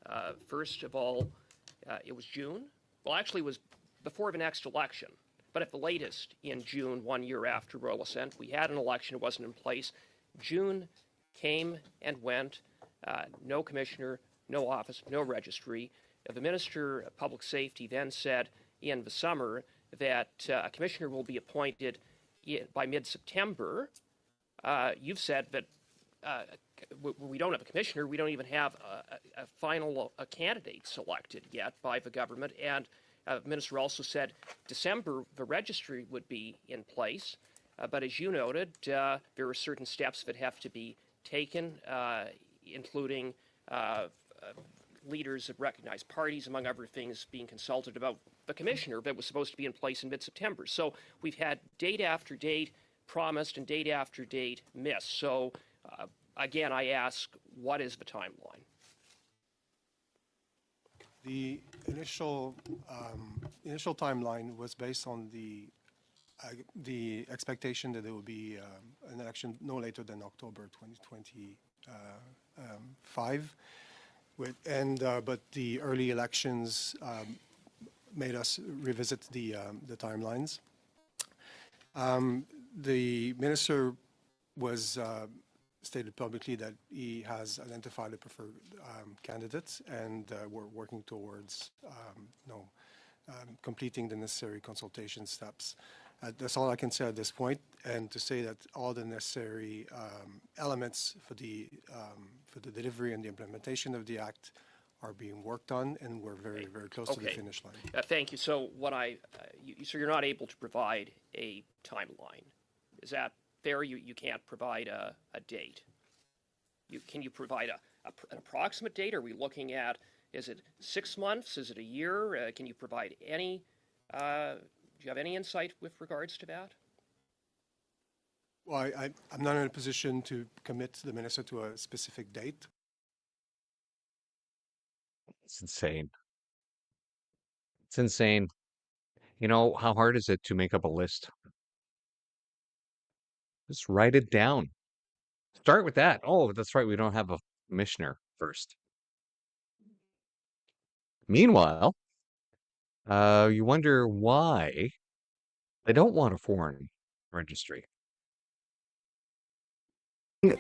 First of all, it was June. Well, actually, it was before the next election, but at the latest in June, 1 year after royal assent, we had an election. It wasn't in place. June came and went. No commissioner, no office, no registry. The Minister of Public Safety then said in the summer that a commissioner will be appointed by mid-September. You've said that we don't have a commissioner. We don't even have a final candidate selected yet by the government. And the minister also said December the registry would be in place. But as you noted, there are certain steps that have to be taken, including leaders of recognized parties, among other things, being consulted about the commissioner that was supposed to be in place in mid-September. So we've had date after date promised and date after date missed. So again, I ask, what is the timeline? The initial timeline was based on the expectation that there will be an election no later than October 2025. But the early elections made us revisit the timelines. The minister was stated publicly that he has identified a preferred candidate, and we're working towards completing the necessary consultation steps. That's all I can say at this point, and to say that all the necessary elements for the delivery and the implementation of the Act are being worked on, and we're very, very close to the finish line. Thank you. So so you're not able to provide a timeline. Is that fair? You can't provide a date. Can you provide an approximate date? Are we looking at, is it 6 months? Is it a year? Can you provide any, do you have any insight with regards to that? Well, I'm not in a position to commit the minister to a specific date. It's insane. It's insane. You know, how hard is it to make up a list? Just write it down. Start with that. Oh, that's right. We don't have a commissioner first. Meanwhile, you wonder why they don't want a foreign registry.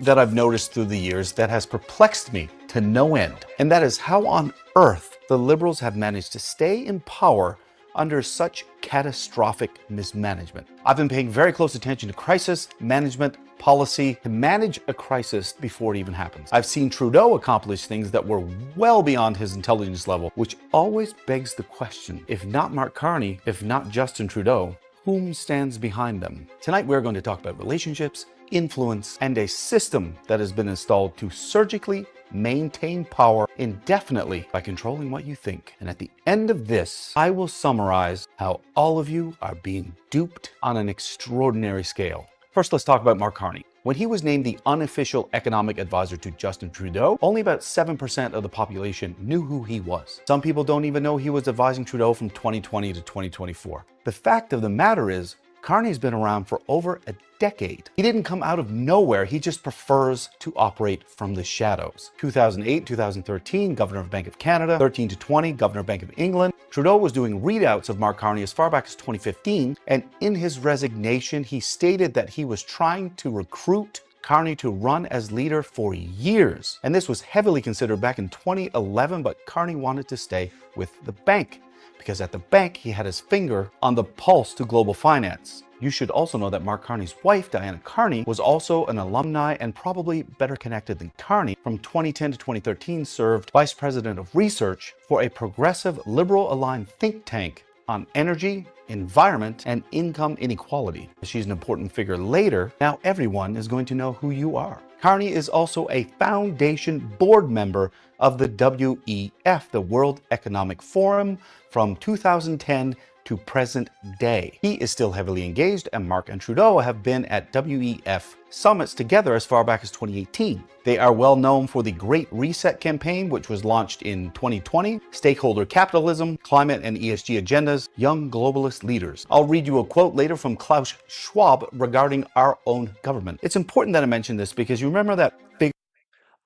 That I've noticed through the years that has perplexed me to no end, and that is how on earth the Liberals have managed to stay in power under such catastrophic mismanagement. I've been paying very close attention to crisis management policy to manage a crisis before it even happens. I've seen Trudeau accomplish things that were well beyond his intelligence level, which always begs the question, if not Mark Carney, if not Justin Trudeau, whom stands behind them? Tonight we're going to talk about relationships, influence, and a system that has been installed to surgically maintain power indefinitely by controlling what you think. And at the end of this, I will summarize how all of you are being duped on an extraordinary scale. First, let's talk about Mark Carney. When he was named the unofficial economic advisor to Justin Trudeau, only about 7% of the population knew who he was. Some people don't even know he was advising Trudeau from 2020 to 2024. The fact of the matter is, Carney's been around for over a decade. He didn't come out of nowhere, he just prefers to operate from the shadows. 2008, 2013, Governor of Bank of Canada, 13 to 20, Governor of Bank of England. Trudeau was doing readouts of Mark Carney as far back as 2015, and in his resignation, he stated that he was trying to recruit Carney to run as leader for years. And this was heavily considered back in 2011, but Carney wanted to stay with the bank, because at the bank, he had his finger on the pulse to global finance. You should also know that Mark Carney's wife, Diana Carney, was also an alumni and probably better connected than Carney. From 2010 to 2013, served vice president of research for a progressive, liberal-aligned think tank on energy, environment, and income inequality. She's an important figure later. Now everyone is going to know who you are. Carney is also a foundation board member of the WEF, the World Economic Forum, from 2010 to present day. He is still heavily engaged, and Mark and Trudeau have been at WEF summits together as far back as 2018. They are well known for the Great Reset campaign, which was launched in 2020, stakeholder capitalism, climate and ESG agendas, young globalist leaders. I'll read you a quote later from Klaus Schwab regarding our own government. It's important that I mention this because you remember that big...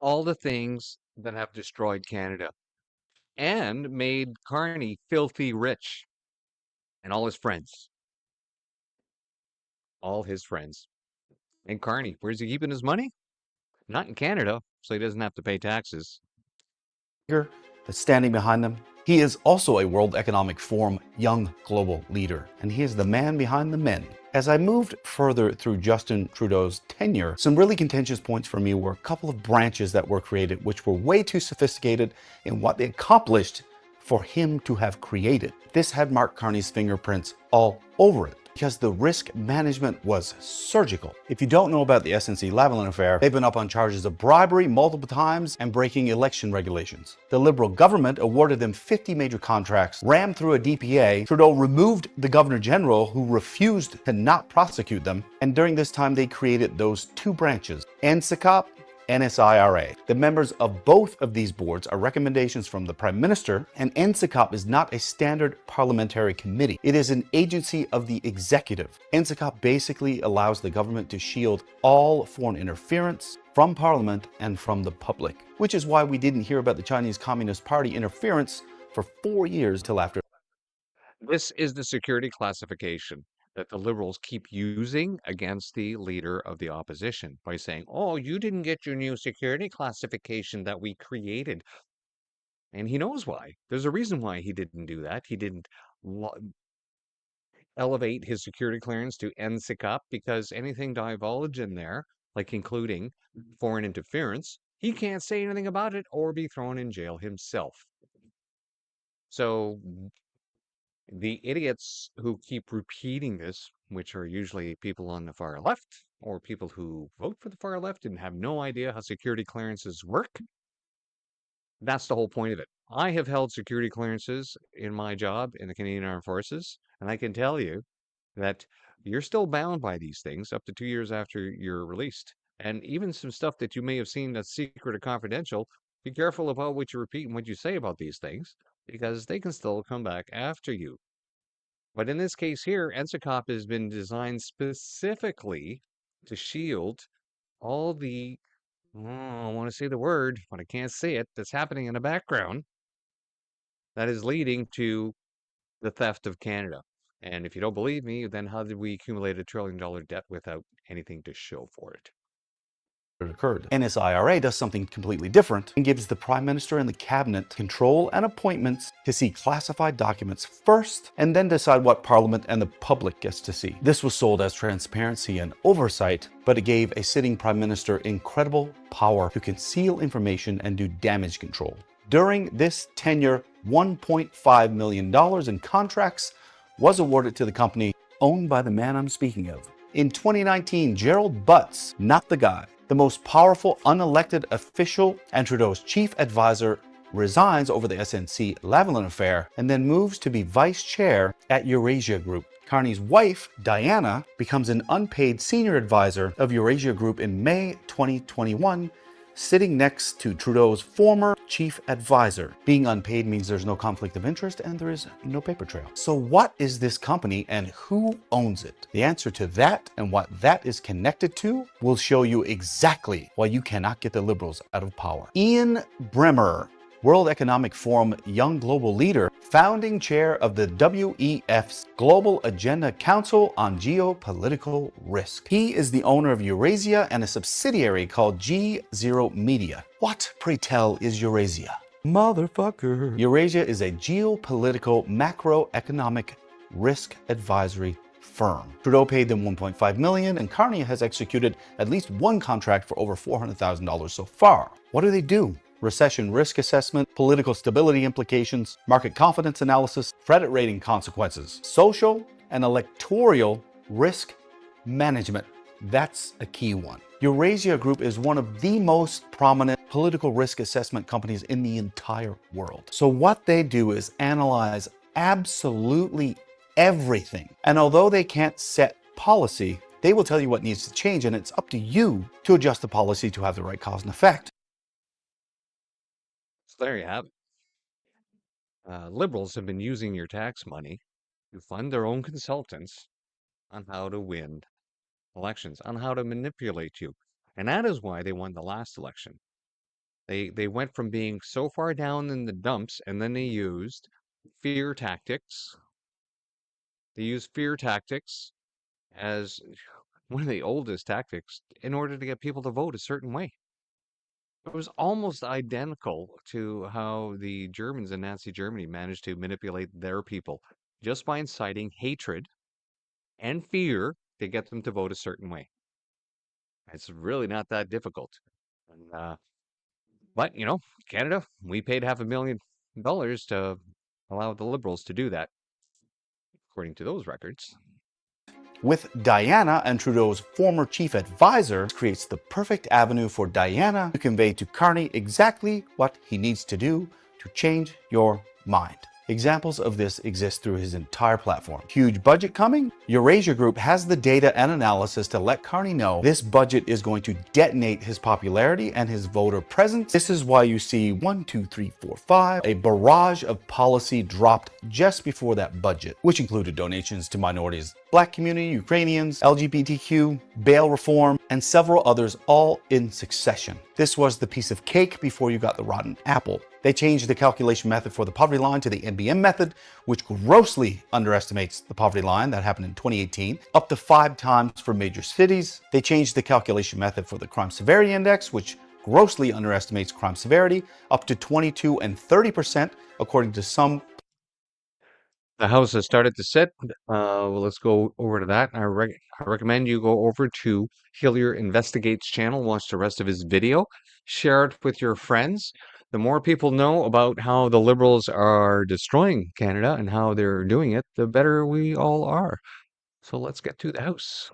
All the things that have destroyed Canada and made Carney filthy rich. And all his friends. All his friends. And Carney, where's he keeping his money? Not in Canada, so he doesn't have to pay taxes. That's standing behind them. He is also a World Economic Forum young global leader, and he is the man behind the men. As I moved further through Justin Trudeau's tenure, some really contentious points for me were a couple of branches that were created, which were way too sophisticated in what they accomplished for him to have created. This had Mark Carney's fingerprints all over it because the risk management was surgical. If you don't know about the SNC-Lavalin affair, they've been up on charges of bribery multiple times and breaking election regulations. The Liberal government awarded them 50 major contracts, rammed through a DPA. Trudeau removed the Governor General who refused to not prosecute them, and during this time they created those two branches, NSICOP, NSIRA. The members of both of these boards are recommendations from the Prime Minister, and NSICOP is not a standard parliamentary committee. It is an agency of the executive. NSICOP basically allows the government to shield all foreign interference from Parliament and from the public, which is why we didn't hear about the Chinese Communist Party interference for 4 years till after. This is the security classification that the Liberals keep using against the leader of the opposition by saying, oh, you didn't get your new security classification that we created. And he knows why. There's a reason why he didn't do that. He didn't elevate his security clearance to NSICOP because anything divulged in there, like including foreign interference, he can't say anything about it or be thrown in jail himself. So the idiots who keep repeating this, which are usually people on the far left or people who vote for the far left and have no idea how security clearances work, that's the whole point of it. I have held security clearances in my job in the Canadian Armed Forces, and I can tell you that you're still bound by these things up to 2 years after you're released. And even some stuff that you may have seen that's secret or confidential, be careful about what you repeat and what you say about these things, because they can still come back after you. But in this case here, NSICOP has been designed specifically to shield all the, I want to say the word, but I can't say it, that's happening in the background that is leading to the theft of Canada. And if you don't believe me, then how did we accumulate $1 trillion debt without anything to show for it? Occurred. NSIRA does something completely different and gives the Prime Minister and the Cabinet control and appointments to see classified documents first and then decide what Parliament and the public gets to see. This was sold as transparency and oversight, but it gave a sitting Prime Minister incredible power to conceal information and do damage control. During this tenure, $1.5 million in contracts was awarded to the company owned by the man I'm speaking of. In 2019, Gerald Butts, not the guy, the most powerful unelected official and Trudeau's chief advisor, resigns over the SNC-Lavalin affair and then moves to be vice chair at Eurasia Group. Carney's wife, Diana, becomes an unpaid senior advisor of Eurasia Group in May 2021, sitting next to Trudeau's former chief advisor. Being unpaid means there's no conflict of interest and there is no paper trail. So what is this company and who owns it? The answer to that and what that is connected to will show you exactly why you cannot get the Liberals out of power. Ian Bremmer, World Economic Forum young global leader, founding chair of the WEF's Global Agenda Council on Geopolitical Risk. He is the owner of Eurasia and a subsidiary called G0 Media. What, pray tell, is Eurasia? Motherfucker. Eurasia is a geopolitical macroeconomic risk advisory firm. Trudeau paid them $1.5 million, and Carney has executed at least one contract for over $400,000 so far. What do? Recession risk assessment, political stability implications, market confidence analysis, credit rating consequences, social and electoral risk management. That's a key one. Eurasia Group is one of the most prominent political risk assessment companies in the entire world. So what they do is analyze absolutely everything. And although they can't set policy, they will tell you what needs to change, and it's up to you to adjust the policy to have the right cause and effect. So there you have it. Liberals have been using your tax money to fund their own consultants on how to win elections, on how to manipulate you. And that is why they won the last election. They went from being so far down in the dumps, and then they used fear tactics. They used fear tactics as one of the oldest tactics in order to get people to vote a certain way. It was almost identical to how the Germans in Nazi Germany managed to manipulate their people just by inciting hatred and fear to get them to vote a certain way. It's really not that difficult. And, but, you know, Canada, we paid $500,000 to allow the Liberals to do that, according to those records. With Diana and Trudeau's former chief advisor, creates the perfect avenue for Diana to convey to Carney exactly what he needs to do to change your mind. Examples of this exist through his entire platform. Huge budget coming? Eurasia Group has the data and analysis to let Carney know this budget is going to detonate his popularity and his voter presence. This is why you see 1, 2, 3, 4, 5, a barrage of policy dropped just before that budget, which included donations to minorities, Black community, Ukrainians, LGBTQ, bail reform, and several others all in succession. This was the piece of cake before you got the rotten apple. They changed the calculation method for the poverty line to the NBM method, which grossly underestimates the poverty line. That happened in 2018, up to 5 times for major cities. They changed the calculation method for the crime severity index, which grossly underestimates crime severity, up to 22 and 30%, according to some. The House has started to sit. Well, let's go over to that. I recommend you go over to Hillier Investigates channel, watch the rest of his video, share it with your friends. The more people know about how the Liberals are destroying Canada and how they're doing it, the better we all are. So let's get to the House.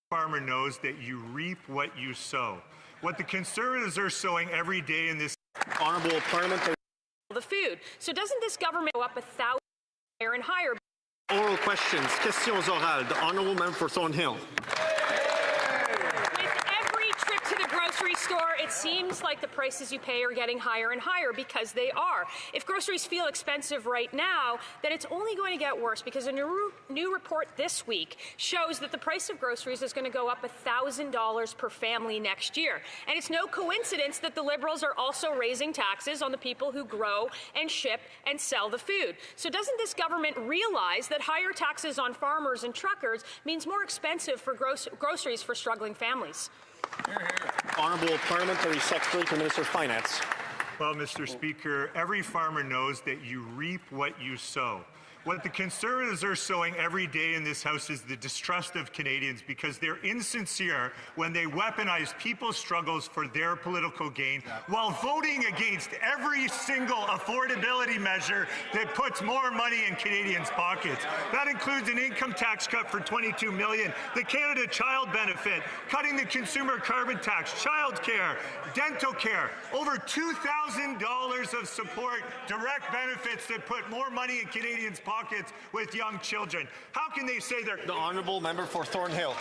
Farmer knows that you reap what you sow. What the Conservatives are sowing every day in this honorable parliamentary the food. So doesn't this government go up 1,000 higher and higher? Oral questions, questions orales. The honourable member for Thornhill. Grocery store, it seems like the prices you pay are getting higher and higher because they are. If groceries feel expensive right now, then it's only going to get worse because a new report this week shows that the price of groceries is going to go up $1,000 per family next year. And it's no coincidence that the Liberals are also raising taxes on the people who grow and ship and sell the food. So doesn't this government realize that higher taxes on farmers and truckers means more expensive for groceries for struggling families? Honourable Parliamentary Secretary to Minister of Finance. Well, Mr. Speaker, every farmer knows that you reap what you sow. What the Conservatives are sowing every day in this House is the distrust of Canadians because they're insincere when they weaponize people's struggles for their political gain while voting against every single affordability measure that puts more money in Canadians' pockets. That includes an income tax cut for $22 million, the Canada Child Benefit, cutting the consumer carbon tax, child care, dental care, over $2,000 of support, direct benefits that put more money in Canadians' pockets with young children. How can they say they're... The honourable member for Thornhill.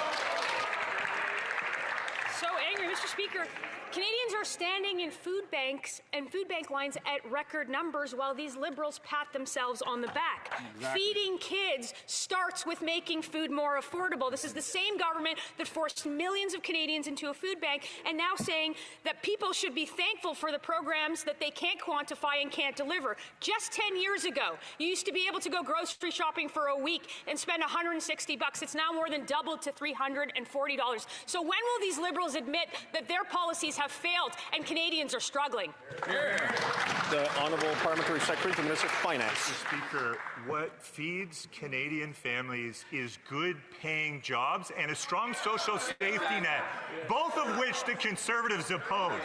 So angry, Mr. Speaker. Canadians are standing in food banks and food bank lines at record numbers while these Liberals pat themselves on the back. Exactly. Feeding kids starts with making food more affordable. This is the same government that forced millions of Canadians into a food bank and now saying that people should be thankful for the programs that they can't quantify and can't deliver. Just 10 years ago, you used to be able to go grocery shopping for a week and spend $160. It's now more than doubled to $340. So when will these Liberals admit that their policies have failed and Canadians are struggling? The Honourable Parliamentary Secretary to Minister of Finance. Mr. Speaker, what feeds Canadian families is good paying jobs and a strong social safety net, both of which the Conservatives oppose.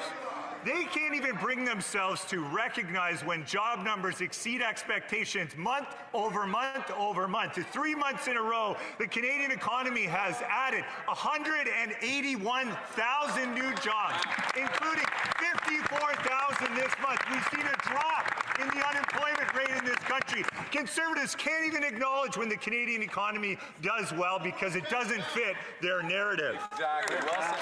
They can't even bring themselves to recognize when job numbers exceed expectations month over month over month. To 3 months in a row, the Canadian economy has added 181,000 new jobs, including 54,000 this month. We've seen a drop in the unemployment rate in this country. Conservatives can't even acknowledge when the Canadian economy does well because it doesn't fit their narrative. Exactly. Well said.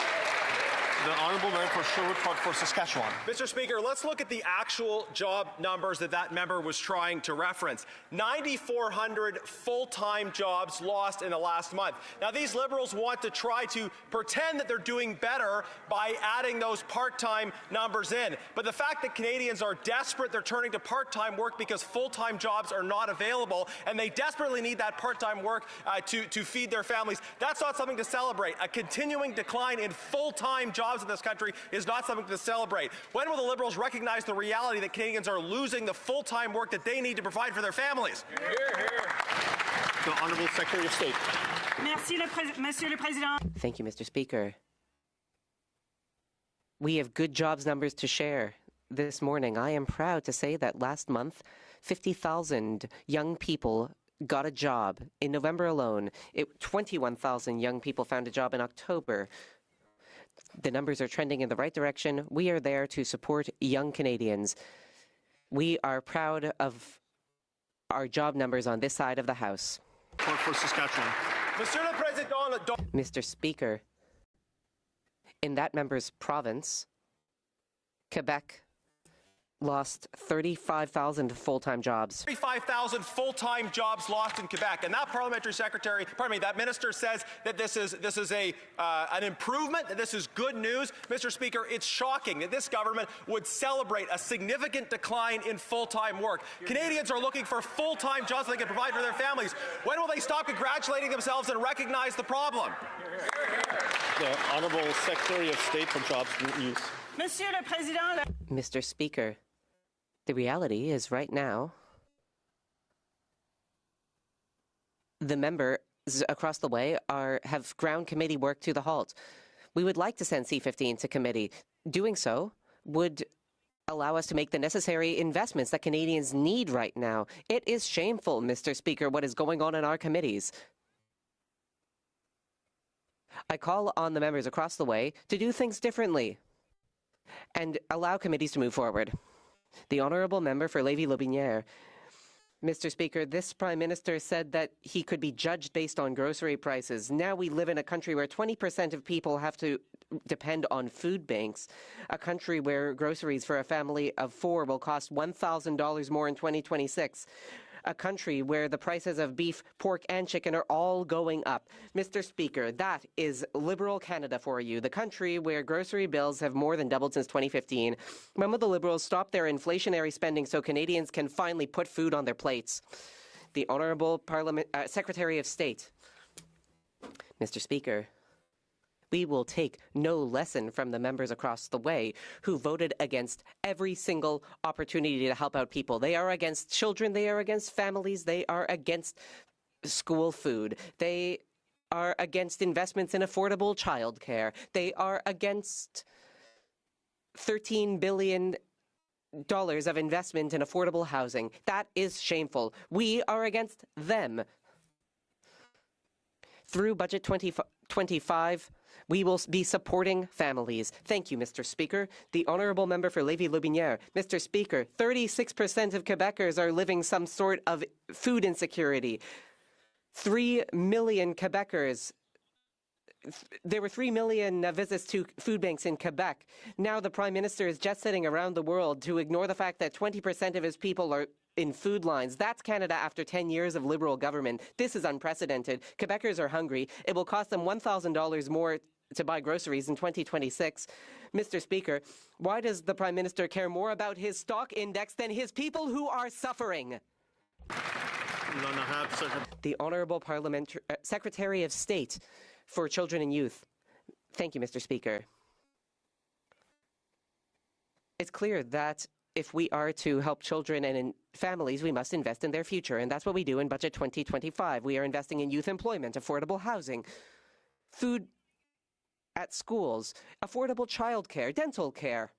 The Honourable Member for Sherwood Park for Saskatchewan. Mr. Speaker, let's look at the actual job numbers that member was trying to reference. 9,400 full-time jobs lost in the last month. Now, these Liberals want to try to pretend that they're doing better by adding those part-time numbers in. But the fact that Canadians are desperate, they're turning to part-time work because full-time jobs are not available, and they desperately need that part-time work to feed their families. That's not something to celebrate. A continuing decline in full-time jobs in this country is not something to celebrate. When will the Liberals recognize the reality that Canadians are losing the full-time work that they need to provide for their families? Hear, hear. The Honourable Secretary of State. Monsieur le Président. Thank you, Mr. Speaker. We have good jobs numbers to share. This morning, I am proud to say that last month, 50,000 young people got a job. In November alone, 21,000 young people found a job in October. The numbers are trending in the right direction. We are there to support young Canadians. We are proud of our job numbers on this side of the House. For Saskatchewan. Mr. Speaker, in that member's province, Quebec lost 35,000 full-time jobs. 35,000 full-time jobs lost in Quebec, and that parliamentary secretary, that minister says that this is an improvement, that this is good news. Mr. Speaker, it's shocking that this government would celebrate a significant decline in full-time work. Canadians are looking for full-time jobs they can provide for their families. When will they stop congratulating themselves and recognize the problem? The Honourable Secretary of State for Jobs and Youth. Monsieur le Président. Mr. Speaker, the reality is right now, the members across the way have ground committee work to the halt. We would like to send C-15 to committee. Doing so would allow us to make the necessary investments that Canadians need right now. It is shameful, Mr. Speaker, what is going on in our committees. I call on the members across the way to do things differently and allow committees to move forward. The Honourable Member for Lévis-Lotbinière. Mr. Speaker, this Prime Minister said that he could be judged based on grocery prices. Now we live in a country where 20% of people have to depend on food banks, a country where groceries for a family of 4 will cost $1,000 more in 2026. A country where the prices of beef, pork, and chicken are all going up. Mr. Speaker, that is Liberal Canada for you, the country where grocery bills have more than doubled since 2015. When will the Liberals stop their inflationary spending so Canadians can finally put food on their plates? The Honourable Secretary of State. Mr. Speaker, we will take no lesson from the members across the way who voted against every single opportunity to help out people. They are against children. They are against families. They are against school food. They are against investments in affordable childcare. They are against $13 billion of investment in affordable housing. That is shameful. We are against them. Through Budget 2025, we will be supporting families. Thank you, Mr. Speaker. The Honourable Member for Lévis-Lotbinière. Mr. Speaker, 36% of Quebecers are living some sort of food insecurity. 3 million Quebecers. There were 3 million visits to food banks in Quebec. Now the Prime Minister is jet-setting around the world to ignore the fact that 20% of his people are in food lines. That's Canada after 10 years of Liberal government. This is unprecedented. Quebecers are hungry. It will cost them $1,000 more to buy groceries in 2026. Mr. Speaker, why does the Prime Minister care more about his stock index than his people who are suffering? The Honourable Secretary of State for Children and Youth. Thank you, Mr. Speaker. It's clear that if we are to help children and families, we must invest in their future, and that's what we do in Budget 2025. We are investing in youth employment, affordable housing, food at schools, affordable childcare, dental care.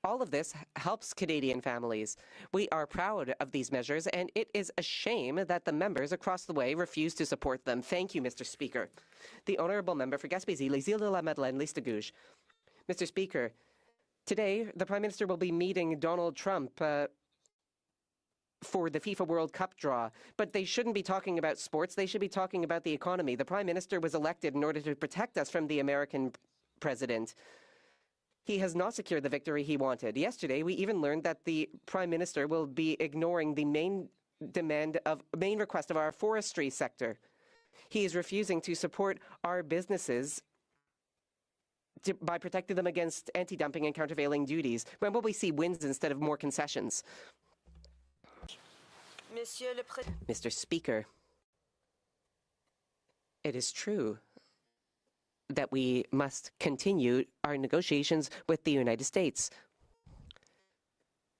All of this helps Canadian families. We are proud of these measures, and it is a shame that the members across the way refuse to support them. Thank you, Mr. Speaker. The Honourable Member for Gaspésie, Les Îles de la Madeleine, Listagouge. Mr. Speaker, today the Prime Minister will be meeting Donald Trump for the FIFA World Cup draw, but they shouldn't be talking about sports. They should be talking about the economy. The Prime Minister was elected in order to protect us from the American president. He has not secured the victory he wanted. Yesterday, we even learned that the Prime Minister will be ignoring the main request of our forestry sector. He is refusing to support our businesses by protecting them against anti-dumping and countervailing duties. When will we see wins instead of more concessions? Mr. Speaker, it is true that we must continue our negotiations with the United States.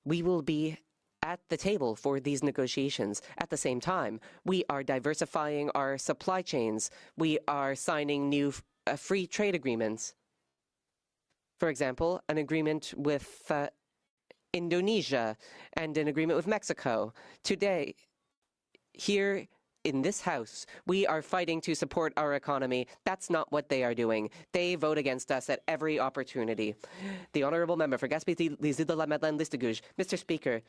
We will be at the table for these negotiations. At the same time, we are diversifying our supply chains. We are signing new free trade agreements. For example, an agreement with Indonesia and an agreement with Mexico. Today, here in this House, we are fighting to support our economy. That's not what they are doing. They vote against us at every opportunity. The Honourable Member for Gaspésie, Les Îles de la Madeleine, Listagouge. Mr. Speaker,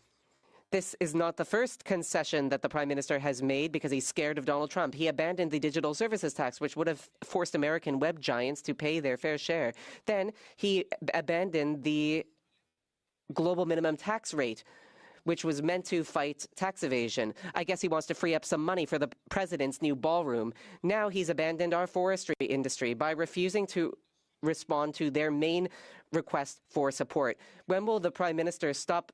this is not the first concession that the Prime Minister has made because he's scared of Donald Trump. He abandoned the digital services tax, which would have forced American web giants to pay their fair share. Then he abandoned the global minimum tax rate, which was meant to fight tax evasion. I guess he wants to free up some money for the president's new ballroom. Now he's abandoned our forestry industry by refusing to respond to their main request for support. When will the Prime Minister stop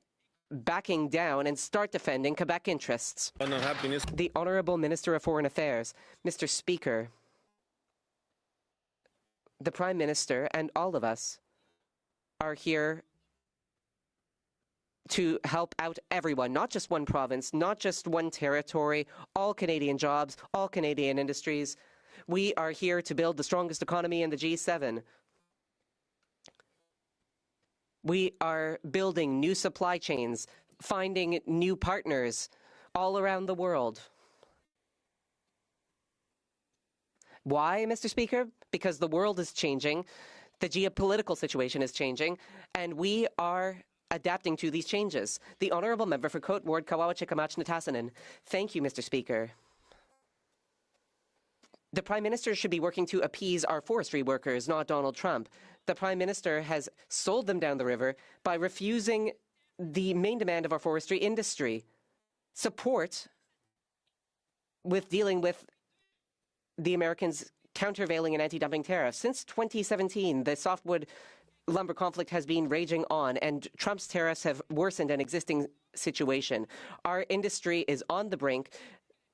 backing down and start defending Quebec interests? The Honourable Minister of Foreign Affairs. Mr. Speaker, the Prime Minister and all of us are here to help out everyone, not just one province, not just one territory, all Canadian jobs, all Canadian industries. We are here to build the strongest economy in the G7. We are building new supply chains, finding new partners all around the world. Why, Mr. Speaker? Because the world is changing, the geopolitical situation is changing, and we are adapting to these changes. The Honourable Member for Cote Ward, Kawawa-Chikamach-Natasanen. Thank you, Mr. Speaker. The Prime Minister should be working to appease our forestry workers, not Donald Trump. The Prime Minister has sold them down the river by refusing the main demand of our forestry industry: support with dealing with the Americans' countervailing and anti-dumping tariffs. Since 2017, the softwood lumber conflict has been raging on, and Trump's tariffs have worsened an existing situation. Our industry is on the brink.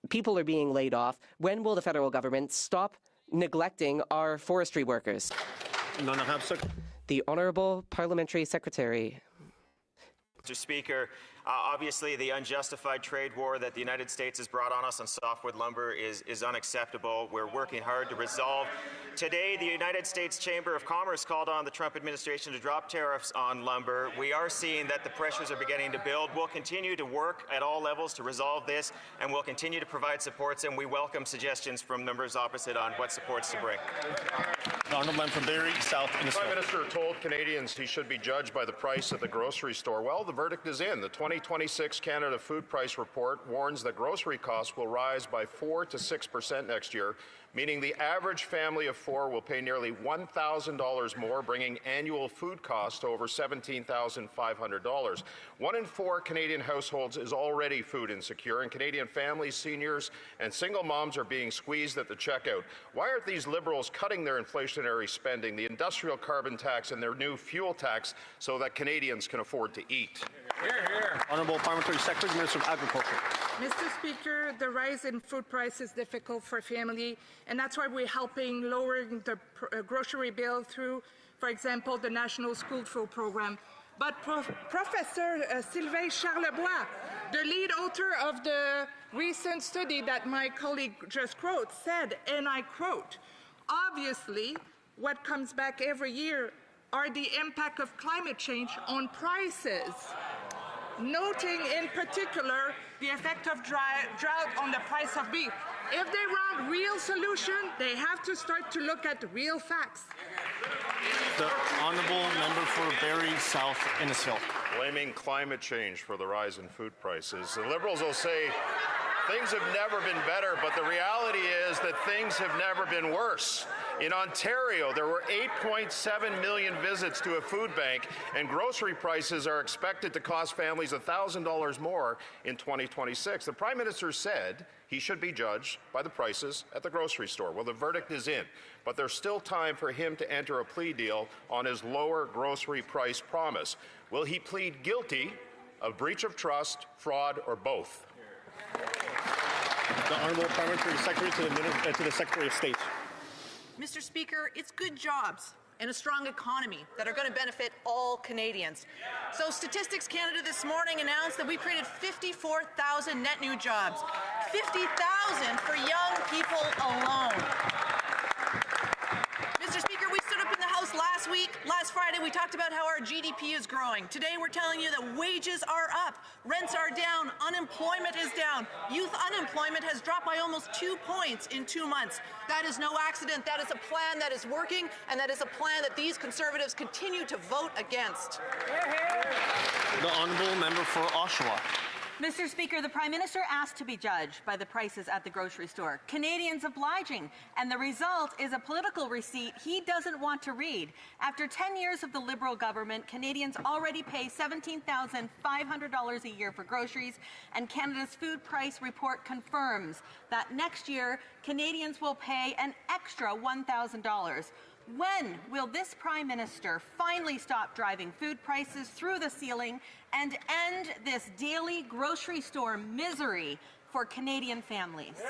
People are being laid off. When will the federal government stop neglecting our forestry workers? The Honourable Parliamentary Secretary. Mr. Speaker, obviously the unjustified trade war that the United States has brought on us on softwood lumber is unacceptable. We're working hard to resolve. Today, the United States Chamber of Commerce called on the Trump administration to drop tariffs on lumber. We are seeing that the pressures are beginning to build. We'll continue to work at all levels to resolve this, and we'll continue to provide supports, and we welcome suggestions from members opposite on what supports to bring. The Honourable Member for Barrie South. The Prime Minister told Canadians he should be judged by the price at the grocery store. Well, the verdict is in. The 2026 Canada Food Price Report warns that grocery costs will rise by 4 to 6% next year, meaning the average family of four will pay nearly $1,000 more, bringing annual food costs to over $17,500. 1 in 4 Canadian households is already food insecure, and Canadian families, seniors, and single moms are being squeezed at the checkout. Why aren't these Liberals cutting their inflationary spending, the industrial carbon tax, and their new fuel tax so that Canadians can afford to eat? Honourable Parliamentary Secretary, Minister of Agriculture. Mr. Speaker, the rise in food prices is difficult for family, and that's why we're helping lowering the grocery bill through, for example, the National School Food Program. But Professor Sylvain Charlebois, the lead author of the recent study that my colleague just quoted, said, and I quote, "Obviously, what comes back every year are the impact of climate change on prices, noting in particular the effect of drought on the price of beef. If they want real solution, they have to start to look at real facts. The honourable member for Barrie South Innisfil. Blaming climate change for the rise in food prices. The Liberals will say things have never been better, but the reality is that things have never been worse. In Ontario, there were 8.7 million visits to a food bank, and grocery prices are expected to cost families $1,000 more in 2026. The Prime Minister said he should be judged by the prices at the grocery store. Well, the verdict is in, but there's still time for him to enter a plea deal on his lower grocery price promise. Will he plead guilty of breach of trust, fraud, or both? The Honourable Parliamentary Secretary to the Secretary of State. Mr. Speaker, it's good jobs and a strong economy that are going to benefit all Canadians. So Statistics Canada this morning announced that we created 54,000 net new jobs, 50,000 for young people alone. Mr. Speaker, we stood up in the House last week. Last Friday, we talked about how our GDP is growing. Today, we're telling you that wages are up, rents are down, unemployment is down. Youth unemployment has dropped by almost 2 points in 2 months. That is no accident. That is a plan that is working, and that is a plan that these Conservatives continue to vote against. The honourable member for Oshawa. Mr. Speaker, the Prime Minister asked to be judged by the prices at the grocery store. Canadians obliging, and the result is a political receipt he doesn't want to read. After 10 years of the Liberal government, Canadians already pay $17,500 a year for groceries, and Canada's food price report confirms that next year, Canadians will pay an extra $1,000. When will this Prime Minister finally stop driving food prices through the ceiling and end this daily grocery store misery for Canadian families?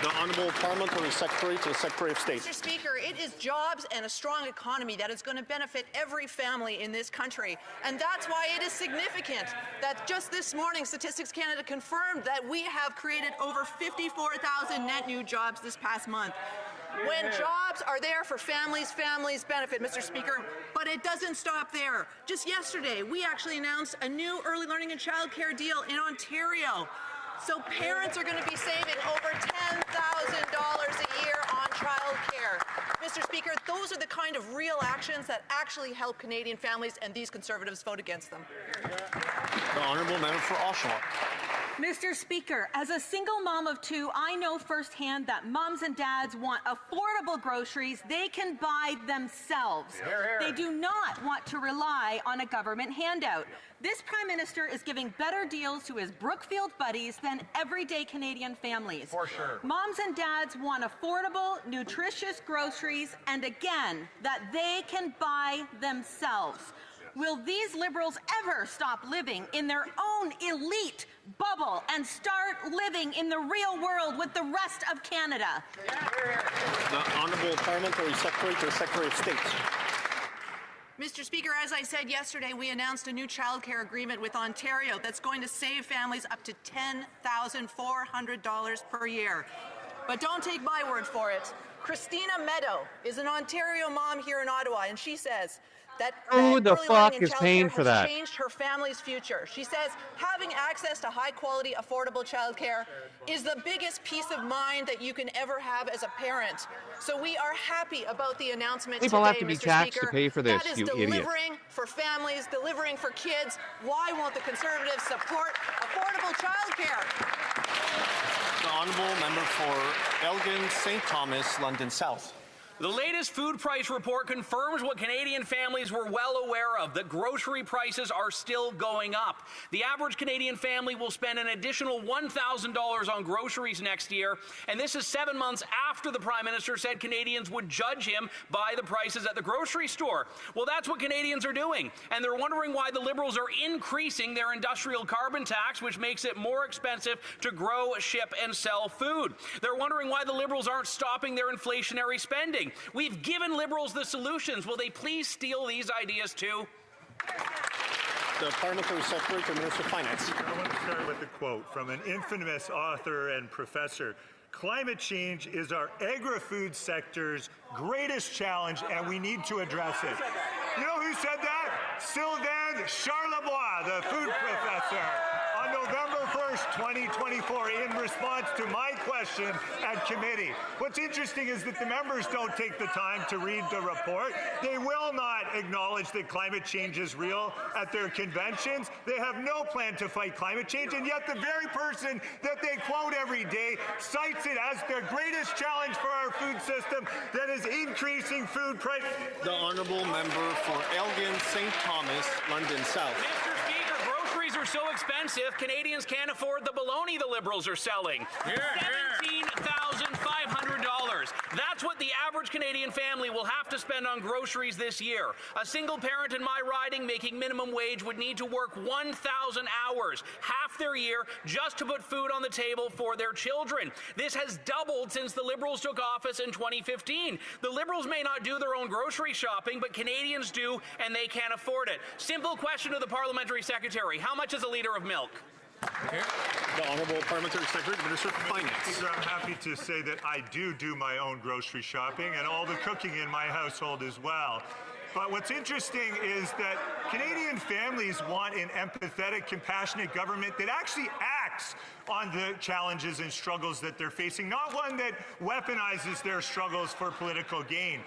The Honourable Parliamentary Secretary to the Secretary of State. Mr. Speaker, it is jobs and a strong economy that is going to benefit every family in this country. And that's why it is significant that just this morning, Statistics Canada confirmed that we have created over 54,000 net new jobs this past month. When jobs are there for families, families benefit, Mr. Speaker, but it doesn't stop there. Just yesterday, we actually announced a new early learning and childcare deal in Ontario. So parents are going to be saving over $10,000 a year on childcare. Mr. Speaker, those are the kind of real actions that actually help Canadian families, and these Conservatives vote against them. The honourable member for Oshawa. Mr. Speaker, as a single mom of two, I know firsthand that moms and dads want affordable groceries they can buy themselves. Hear, hear. They do not want to rely on a government handout. This Prime Minister is giving better deals to his Brookfield buddies than everyday Canadian families. For sure. Moms and dads want affordable, nutritious groceries, and again, that they can buy themselves. Will these Liberals ever stop living in their own elite bubble and start living in the real world with the rest of Canada? The Honourable Parliamentary Secretary to the Secretary of State. Mr. Speaker, as I said yesterday, we announced a new childcare agreement with Ontario that's going to save families up to $10,400 per year. But don't take my word for it. Christina Meadow is an Ontario mom here in Ottawa, and she says that Who the early fuck learning and is paying childcare for has that? changed her family's future. She says having access to high-quality, affordable childcare is the biggest peace of mind that you can ever have as a parent. So we are happy about the announcement People today, have to be Mr. taxed Speaker. to pay for this, That is you idiot. delivering for families, delivering for kids. Why won't the Conservatives support affordable childcare? The honourable member for Elgin, St. Thomas, London South. The latest food price report confirms what Canadian families were well aware of, that grocery prices are still going up. The average Canadian family will spend an additional $1,000 on groceries next year, and this is 7 months after the Prime Minister said Canadians would judge him by the prices at the grocery store. Well, that's what Canadians are doing, and they're wondering why the Liberals are increasing their industrial carbon tax, which makes it more expensive to grow, ship, and sell food. They're wondering why the Liberals aren't stopping their inflationary spending. We've given Liberals the solutions. Will they please steal these ideas too? The Parliamentary Secretary to the Minister of Finance. I want to start with a quote from an infamous author and professor. Climate change is our agri-food sector's greatest challenge, and we need to address it. You know who said that? Sylvain Charlebois, the food professor, on November 1st, 2024, in response to my question at committee. What's interesting is that the members don't take the time to read the report. They will not acknowledge that climate change is real at their conventions. They have no plan to fight climate change, and yet the very person that they quote every day cites it as their greatest challenge for our food system, that is increasing food prices. The honourable member for Elgin, St. Thomas, London South. Mr. Speaker, groceries are so expensive, Canadians can't afford the bologna the Liberals are selling. $17,500. That's what the average Canadian family will have to spend on groceries this year. A single parent in my riding making minimum wage would need to work 1,000 hours, half their year, just to put food on the table for their children. This has doubled since the Liberals took office in 2015. The Liberals may not do their own grocery shopping, but Canadians do, and they can't afford it. Simple question to the Parliamentary Secretary. How much is a litre of milk? The Honourable Parliamentary Secretary, the Minister of Finance. Speaker, I'm happy to say that I do my own grocery shopping and all the cooking in my household as well. But what's interesting is that Canadian families want an empathetic, compassionate government that actually acts on the challenges and struggles that they're facing, not one that weaponizes their struggles for political gain.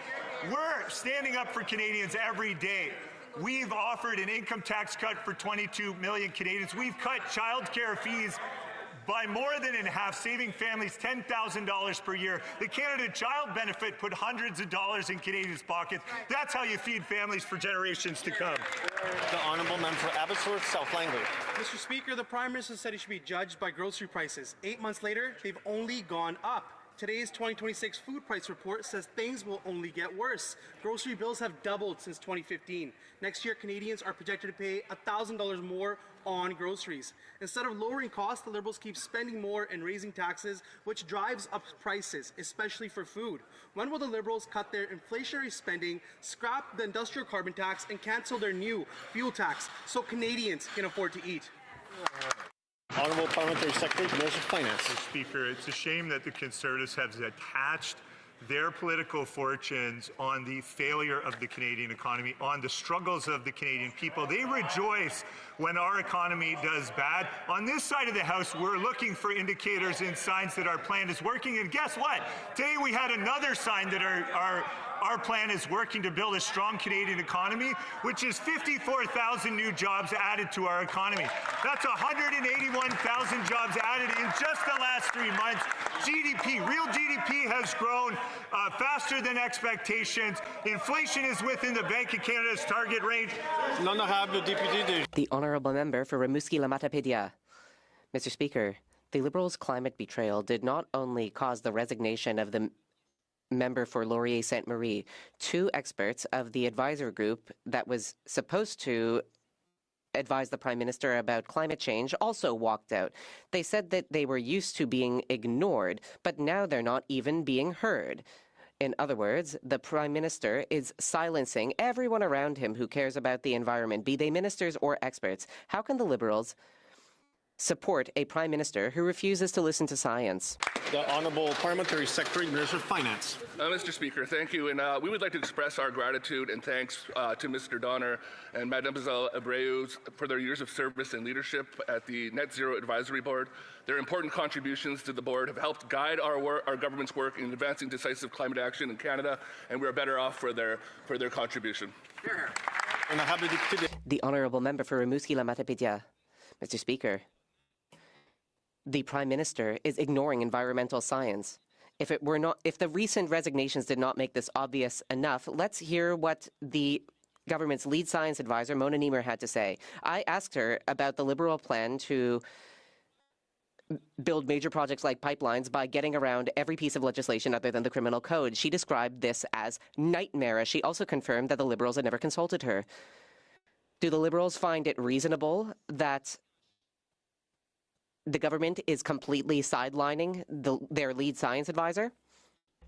We're standing up for Canadians every day. We've offered an income tax cut for 22 million Canadians. We've cut childcare fees by more than in half, saving families $10,000 per year. The Canada Child Benefit put hundreds of dollars in Canadians' pockets. That's how you feed families for generations to come. The honourable member for Abbotsford, South Langley. Mr. Speaker, the Prime Minister said he should be judged by grocery prices. 8 months later, they've only gone up. Today's 2026 food price report says things will only get worse. Grocery bills have doubled since 2015. Next year, Canadians are projected to pay $1,000 more on groceries. Instead of lowering costs, the Liberals keep spending more and raising taxes, which drives up prices, especially for food. When will the Liberals cut their inflationary spending, scrap the industrial carbon tax, and cancel their new fuel tax so Canadians can afford to eat? Honourable Parliamentary Secretary, the Minister of Finance. Mr. Speaker, it's a shame that the Conservatives have attached their political fortunes on the failure of the Canadian economy, on the struggles of the Canadian people. They rejoice when our economy does bad. On this side of the House, we're looking for indicators and signs that our plan is working. And guess what? Today we had another sign that our plan is working to build a strong Canadian economy, which is 54,000 new jobs added to our economy. That's 181,000 jobs added in just the last 3 months. Real GDP has grown faster than expectations. Inflation is within the Bank of Canada's target range. The honourable member for Rimouski-Lamatypédia. Mr. Speaker, the Liberals' climate betrayal did not only cause the resignation of the member for Laurier-Sainte-Marie, 2 experts of the advisor group that was supposed to advise the Prime Minister about climate change also walked out. They said that they were used to being ignored, but now they're not even being heard. In other words, the Prime Minister is silencing everyone around him who cares about the environment, be they ministers or experts. How can the Liberals support a Prime Minister who refuses to listen to science? The Honourable Parliamentary Secretary, Minister of Finance. Mr. Speaker, thank you. And we would like to express our gratitude and thanks to Mr. Donner and Mademoiselle Abreu for their years of service and leadership at the Net Zero Advisory Board. Their important contributions to the board have helped guide our government's work in advancing decisive climate action in Canada, and we are better off for their contribution. The honourable member for Rimouski-Lamatypédia. Mr. Speaker, the Prime Minister is ignoring environmental science. If the recent resignations did not make this obvious enough, let's hear what the government's lead science advisor, Mona Niemer, had to say. I asked her about the Liberal plan to build major projects like pipelines by getting around every piece of legislation other than the criminal code. She described this as nightmarish. She also confirmed that the Liberals had never consulted her. Do the Liberals find it reasonable that the government is completely sidelining their lead science advisor?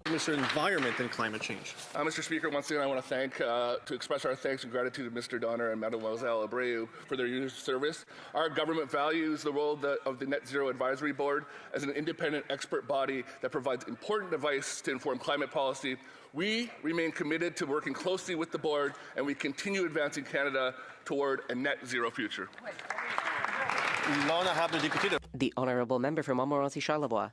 Mr. Environment and Climate Change. Mr. Speaker, once again, I want to express our thanks and gratitude to Mr. Donner and Mademoiselle Abreu for their years of service. Our government values the role of the Net Zero Advisory Board as an independent expert body that provides important advice to inform climate policy. We remain committed to working closely with the board, and we continue advancing Canada toward a net zero future. The Honourable Member for Montmorency-Charlevoix.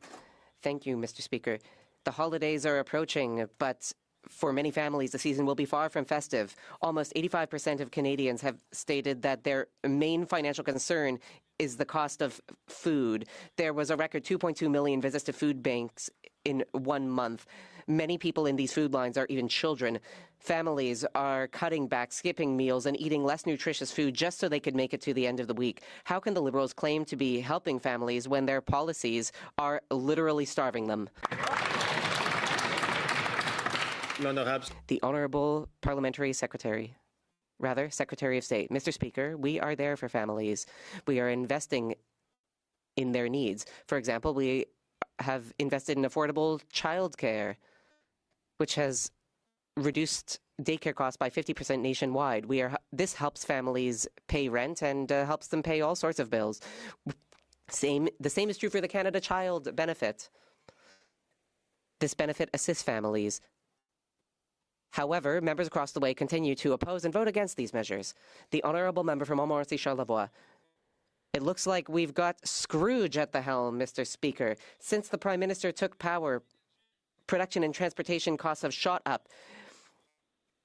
Thank you, Mr. Speaker. The holidays are approaching, but for many families, the season will be far from festive. Almost 85% of Canadians have stated that their main financial concern is the cost of food. There was a record 2.2 million visits to food banks in 1 month. Many people in these food lines are even children. Families are cutting back, skipping meals, and eating less nutritious food just so they could make it to the end of the week. How can the Liberals claim to be helping families when their policies are literally starving them? The Honourable Secretary of State. Mr. Speaker, we are there for families. We are investing in their needs. For example, we have invested in affordable childcare, which has reduced daycare costs by 50% nationwide. This helps families pay rent and helps them pay all sorts of bills. The same is true for the Canada Child Benefit. This benefit assists families. However, members across the way continue to oppose and vote against these measures. The Honourable Member for Montmorency-Charlevoix. It looks like we've got Scrooge at the helm, Mr. Speaker. Since the Prime Minister took power, production and transportation costs have shot up.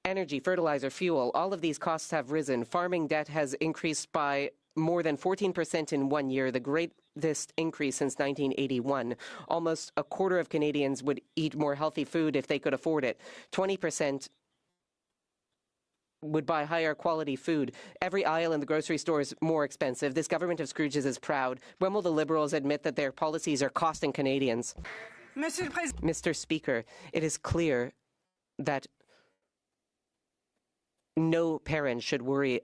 Energy, fertilizer, fuel, all of these costs have risen. Farming debt has increased by more than 14% in 1 year, the greatest increase since 1981. Almost a quarter of Canadians would eat more healthy food if they could afford it. 20% would buy higher quality food. Every aisle in the grocery store is more expensive. This government of Scrooges is proud. When will the Liberals admit that their policies are costing Canadians? Mr. Speaker, it is clear that no parent should worry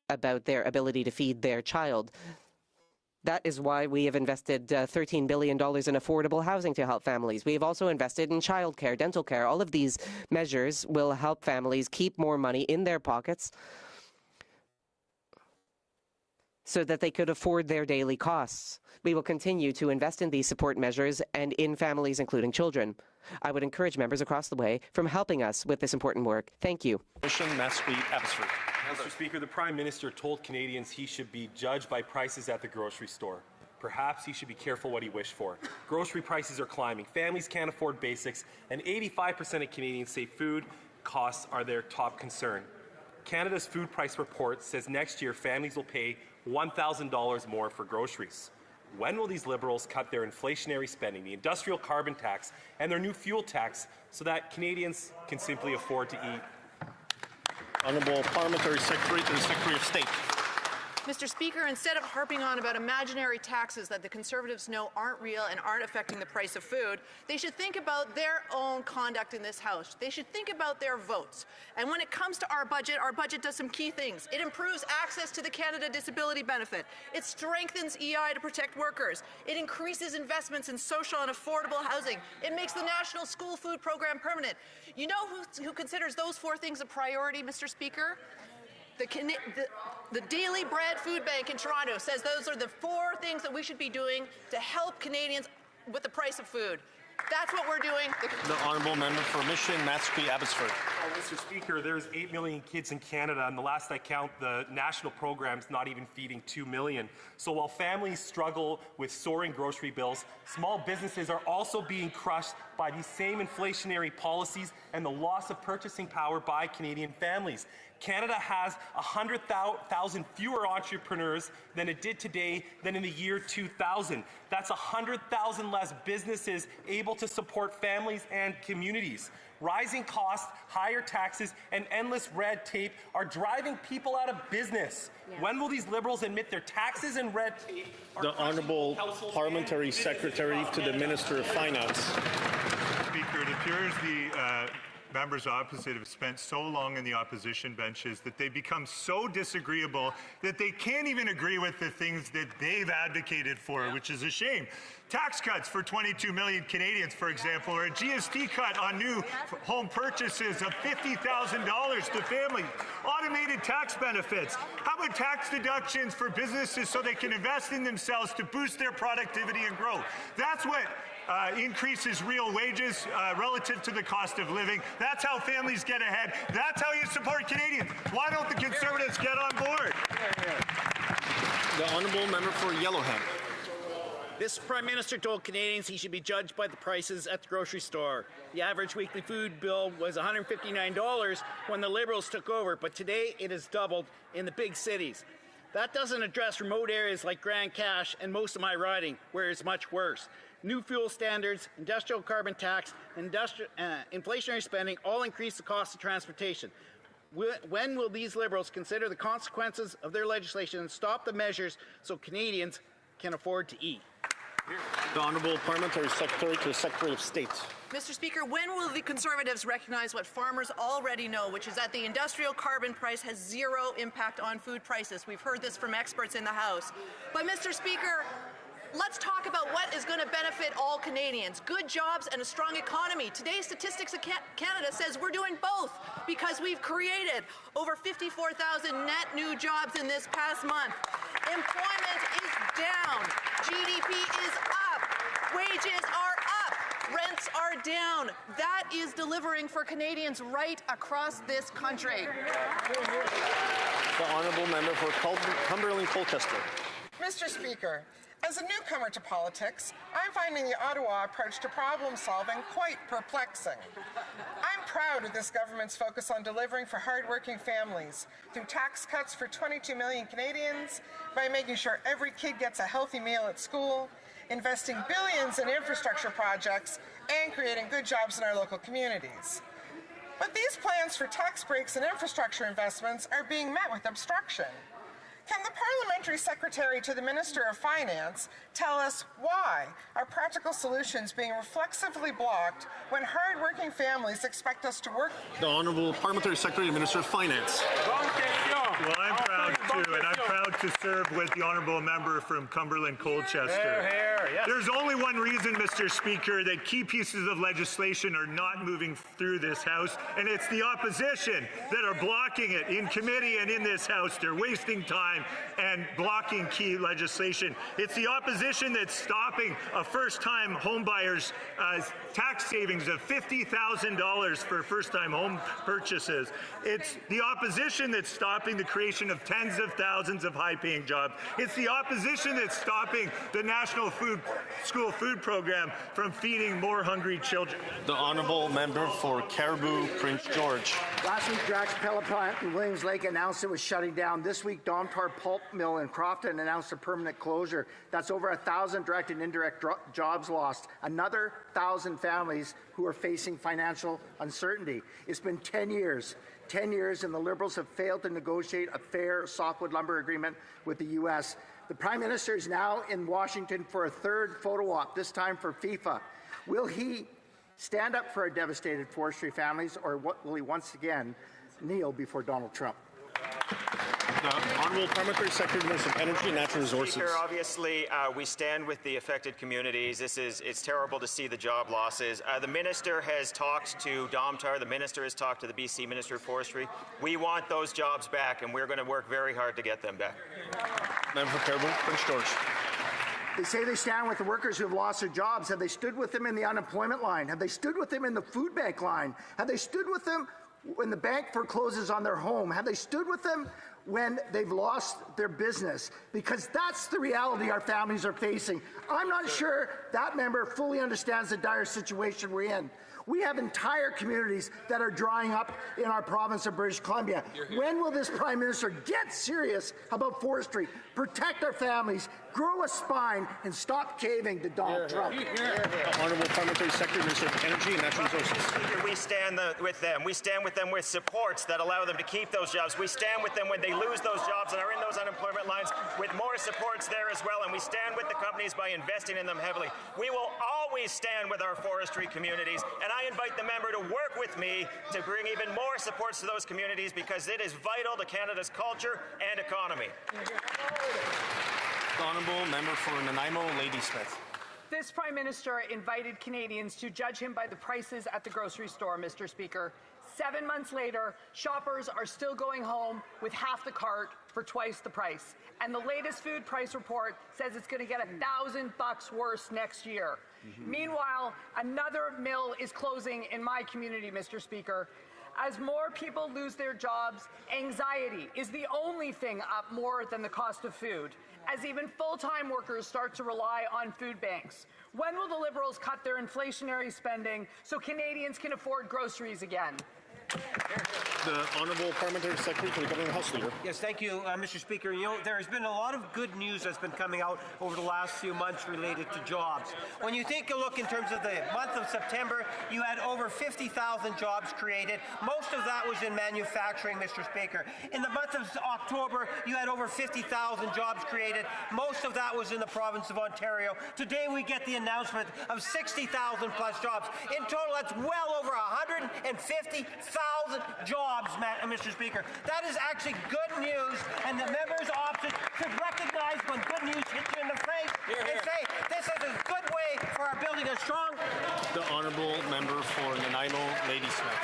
about their ability to feed their child. That is why we have invested $13 billion in affordable housing to help families. We have also invested in childcare, dental care. All of these measures will help families keep more money in their pockets so that they could afford their daily costs. We will continue to invest in these support measures and in families, including children. I would encourage members across the way from helping us with this important work. Thank you. Mr. Speaker, the Prime Minister told Canadians he should be judged by prices at the grocery store. Perhaps he should be careful what he wished for. Grocery prices are climbing, families can't afford basics, and 85% of Canadians say food costs are their top concern. Canada's food price report says next year families will pay $1,000 more for groceries. When will these Liberals cut their inflationary spending, the industrial carbon tax, and their new fuel tax so that Canadians can simply afford to eat? Honourable Parliamentary Secretary to the Secretary of State. Mr. Speaker, instead of harping on about imaginary taxes that the Conservatives know aren't real and aren't affecting the price of food, they should think about their own conduct in this House. They should think about their votes. And when it comes to our budget does some key things. It improves access to the Canada Disability Benefit. It strengthens EI to protect workers. It increases investments in social and affordable housing. It makes the National School Food Program permanent. You know who considers those 4 things a priority, Mr. Speaker? The Daily Bread Food Bank in Toronto says those are the 4 things that we should be doing to help Canadians with the price of food. That's what we're doing. The Honourable Member for Mission, Matsqui, Abbotsford. Mr. Speaker, there's 8 million kids in Canada, and the last I count, the national program's not even feeding 2 million. So while families struggle with soaring grocery bills, small businesses are also being crushed by these same inflationary policies and the loss of purchasing power by Canadian families. Canada has 100,000 fewer entrepreneurs than it did today than in the year 2000. That's 100,000 less businesses able to support families and communities. Rising costs, higher taxes, and endless red tape are driving people out of business. Yeah. When will these Liberals admit their taxes and red tape are the Honourable Parliamentary Secretary to the Minister of Finance. Speaker, it appears the members opposite have spent so long in the opposition benches that they become so disagreeable that they can't even agree with the things that they've advocated for, which is a shame. Tax cuts for 22 million Canadians, for example, or a GST cut on new home purchases of $50,000 to families. Automated tax benefits. How about tax deductions for businesses so they can invest in themselves to boost their productivity and growth? That's what increases real wages relative to the cost of living. That's how families get ahead. That's how you support Canadians. Why don't the Conservatives get on board? The honourable member for Yellowhead. This Prime Minister told Canadians he should be judged by the prices at the grocery store. The average weekly food bill was $159 when the Liberals took over, but today it has doubled in the big cities. That doesn't address remote areas like Grand Cache and most of my riding, where it's much worse. New fuel standards, industrial carbon tax, inflationary spending all increase the cost of transportation. When will these Liberals consider the consequences of their legislation and stop the measures so Canadians can afford to eat? The Honourable Parliamentary Secretary to the Secretary of State. Mr. Speaker, when will the Conservatives recognize what farmers already know, which is that the industrial carbon price has zero impact on food prices? We've heard this from experts in the House. But, Mr. Speaker, let's talk about what is going to benefit all Canadians. Good jobs and a strong economy. Today's Statistics Canada says we're doing both because we've created over 54,000 net new jobs in this past month. Employment is down. GDP is up. Wages are up. Rents are down. That is delivering for Canadians right across this country. The honourable member for Cumberland Colchester. Mr. Speaker, as a newcomer to politics, I'm finding the Ottawa approach to problem solving quite perplexing. I'm proud of this government's focus on delivering for hardworking families through tax cuts for 22 million Canadians, by making sure every kid gets a healthy meal at school, investing billions in infrastructure projects, and creating good jobs in our local communities. But these plans for tax breaks and infrastructure investments are being met with obstruction. Can the Parliamentary Secretary to the Minister of Finance tell us why are practical solutions being reflexively blocked when hard-working families expect us to work? The Honourable Parliamentary Secretary to the Minister of Finance. Well, I'm proud too, and I'm proud to serve with the honourable member from Cumberland Colchester. Yes. There's only one reason, Mr. Speaker, that key pieces of legislation are not moving through this House, and it's the opposition that are blocking it in committee and in this House. They're wasting time and blocking key legislation. It's the opposition that's stopping a first-time homebuyer's tax savings of $50,000 for first-time home purchases. It's the opposition that's stopping the creation of tens of thousands of high-paying jobs. It's the opposition that's stopping the National School Food Program from feeding more hungry children. The honourable member for Caribou, Prince George. Last week, Drax Pellet Plant in Williams Lake announced it was shutting down. This week, Domtar Pulp Mill in Crofton announced a permanent closure. That's over 1,000 direct and indirect jobs lost. Another 1,000 families who are facing financial uncertainty. It's been 10 years. 10 years, and the Liberals have failed to negotiate a fair softwood lumber agreement with the U.S. The Prime Minister is now in Washington for a third photo op, this time for FIFA. Will he stand up for our devastated forestry families, or will he once again kneel before Donald Trump? The Honourable Parliamentary Secretary to the Minister of Energy and Natural Resources. Speaker, obviously, we stand with the affected communities. It's terrible to see the job losses. The Minister has talked to Domtar. The Minister has talked to the BC Minister of Forestry. We want those jobs back, and we're going to work very hard to get them back. Member for Caribou, Prince George. They say they stand with the workers who have lost their jobs. Have they stood with them in the unemployment line? Have they stood with them in the food bank line? Have they stood with them when the bank forecloses on their home? Have they stood with them when they've lost their business? Because that's the reality our families are facing. I'm not sure that member fully understands the dire situation we're in. We have entire communities that are drying up in our province of British Columbia. When will this Prime Minister get serious about forestry, protect our families, grow a spine, and stop caving to Donald Trump? Honourable Parliamentary Secretary, Minister of Energy and Natural Resources. We stand with them. We stand with them with supports that allow them to keep those jobs. We stand with them when they lose those jobs and are in those unemployment lines with more supports there as well, and we stand with the companies by investing in them heavily. We will always stand with our forestry communities, and I invite the member to work with me to bring even more supports to those communities because it is vital to Canada's culture and economy. The honourable member for Nanaimo, Ladysmith. This Prime Minister invited Canadians to judge him by the prices at the grocery store, Mr. Speaker. 7 months later, shoppers are still going home with half the cart for twice the price. And the latest food price report says it's going to get $1,000 worse next year. Meanwhile, another mill is closing in my community, Mr. Speaker. As more people lose their jobs, anxiety is the only thing up more than the cost of food, as even full-time workers start to rely on food banks. When will the Liberals cut their inflationary spending so Canadians can afford groceries again? The Honourable Parliamentary Secretary to the Government House Leader. Yes, thank you, Mr. Speaker. You know, there has been a lot of good news that's been coming out over the last few months related to jobs. When you take a look in terms of the month of September, you had over 50,000 jobs created. Most of that was in manufacturing, Mr. Speaker. In the month of October, you had over 50,000 jobs created. Most of that was in the province of Ontario. Today, we get the announcement of 60,000 plus jobs. In total, that's well over 150,000 jobs, Mr. Speaker. That is actually good news, and the members opposite should recognize when good news hits you in the face and say, this is a good way for our building a strong... The honourable member for Nanaimo, Ladysmith.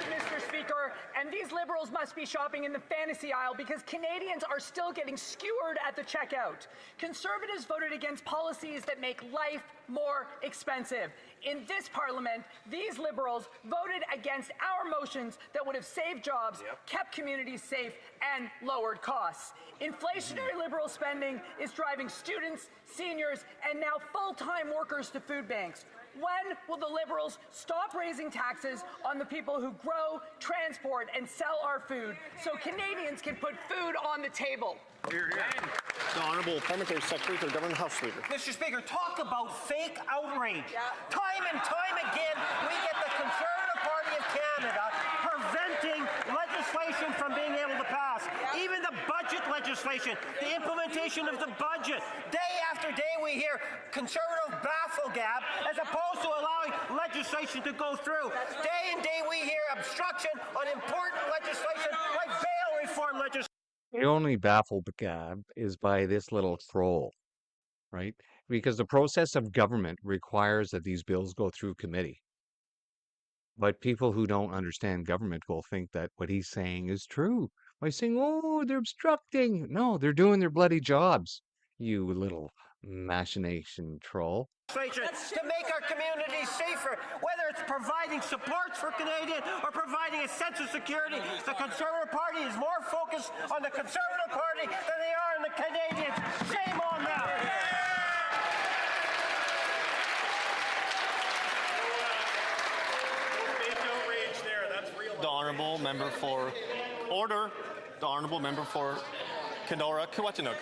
Mr. Speaker, and these Liberals must be shopping in the fantasy aisle because Canadians are still getting skewered at the checkout. Conservatives voted against policies that make life more expensive. In this Parliament, these Liberals voted against our motions that would have saved jobs, kept communities safe, and lowered costs. Inflationary Liberal spending is driving students, seniors, and now full-time workers to food banks. When will the Liberals stop raising taxes on the people who grow, transport, and sell our food so Canadians can put food on the table? The Honourable Parliamentary Secretary to the Government House Leader. Mr. Speaker, talk about fake outrage. Time and time again, we get the Conservative Party of Canada preventing legislation from being able to pass. Even the budget legislation, the implementation of the budget. Day after day we hear Conservative bafflegab as opposed to allowing legislation to go through. Day and day we hear obstruction on important legislation like bail reform legislation. The only baffled gab is by this little troll, right? Because the process of government requires that these bills go through committee. But people who don't understand government will think that what he's saying is true by saying, oh, they're obstructing. No, they're doing their bloody jobs, you little machination troll. To make our communities safer, whether it's providing supports for Canadians or providing a sense of security. The Conservative Party is more focused on the Conservative Party than they are on the Canadians. Shame on them. The Honourable Member for Order. The Honourable Member for Kenora Kiwatinuk.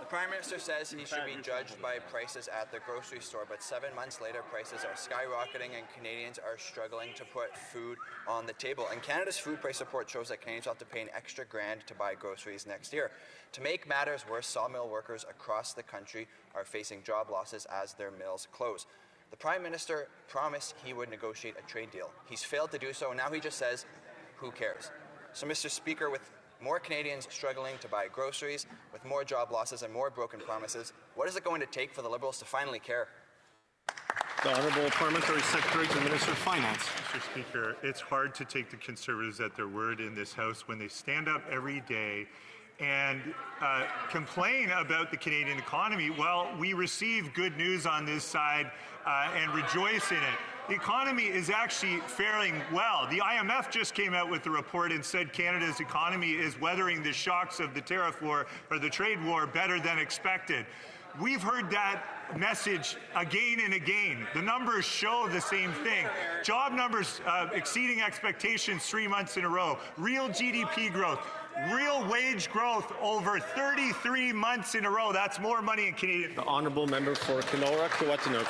The Prime Minister says he should be judged by prices at the grocery store, but 7 months later, prices are skyrocketing and Canadians are struggling to put food on the table. And Canada's food price report shows that Canadians will have to pay an extra $1,000 to buy groceries next year. To make matters worse, sawmill workers across the country are facing job losses as their mills close. The Prime Minister promised he would negotiate a trade deal. He's failed to do so, and now he just says, who cares? So, Mr. Speaker, with more Canadians struggling to buy groceries, with more job losses and more broken promises, what is it going to take for the Liberals to finally care? The Honourable Parliamentary Secretary to the Minister of Finance. Mr. Speaker, it's hard to take the Conservatives at their word in this House when they stand up every day and complain about the Canadian economy. Well, we receive good news on this side and rejoice in it. The economy is actually faring well. The IMF just came out with a report and said Canada's economy is weathering the shocks of the tariff war or the trade war better than expected. We've heard that message again and again. The numbers show the same thing. Job numbers exceeding expectations 3 months in a row. Real GDP growth. Real wage growth over 33 months in a row. That's more money in Canadian. The Honourable Member for Kenora Kiwatinuk.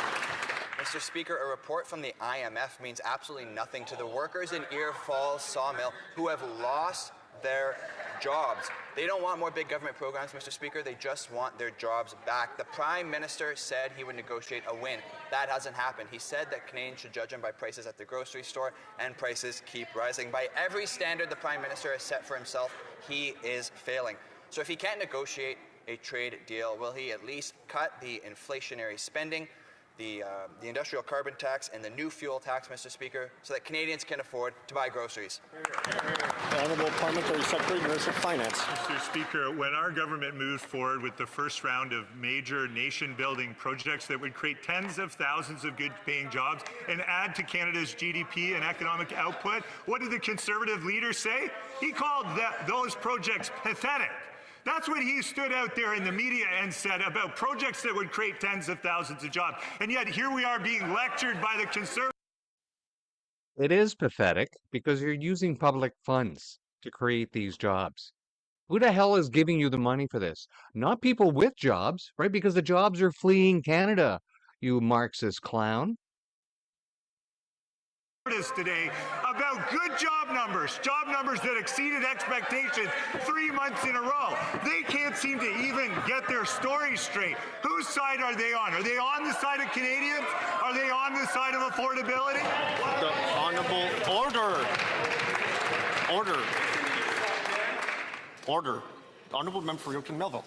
Mr. Speaker, a report from the IMF means absolutely nothing to the workers in Ear Falls Sawmill who have lost their jobs. They don't want more big government programs, Mr. Speaker. They just want their jobs back. The Prime Minister said he would negotiate a win. That hasn't happened. He said that Canadians should judge him by prices at the grocery store, and prices keep rising. By every standard the Prime Minister has set for himself, he is failing. So if he can't negotiate a trade deal, will he at least cut the inflationary spending, the industrial carbon tax, and the new fuel tax, Mr. Speaker, so that Canadians can afford to buy groceries? The Honourable Parliamentary Secretary, Minister of Finance. Mr. Speaker, when our government moved forward with the first round of major nation-building projects that would create tens of thousands of good-paying jobs and add to Canada's GDP and economic output, what did the Conservative leader say? He called those projects pathetic. That's what he stood out there in the media and said about projects that would create tens of thousands of jobs. And yet here we are being lectured by the Conservatives. It is pathetic because you're using public funds to create these jobs. Who the hell is giving you the money for this? Not people with jobs, right? Because the jobs are fleeing Canada, you Marxist clown. Today about good job numbers that exceeded expectations 3 months in a row. They can't seem to even get their story straight. Whose side are they on? Are they on the side of Canadians? Are they on the side of affordability? The Honourable Order. The Honourable Member for Yorkton Melville.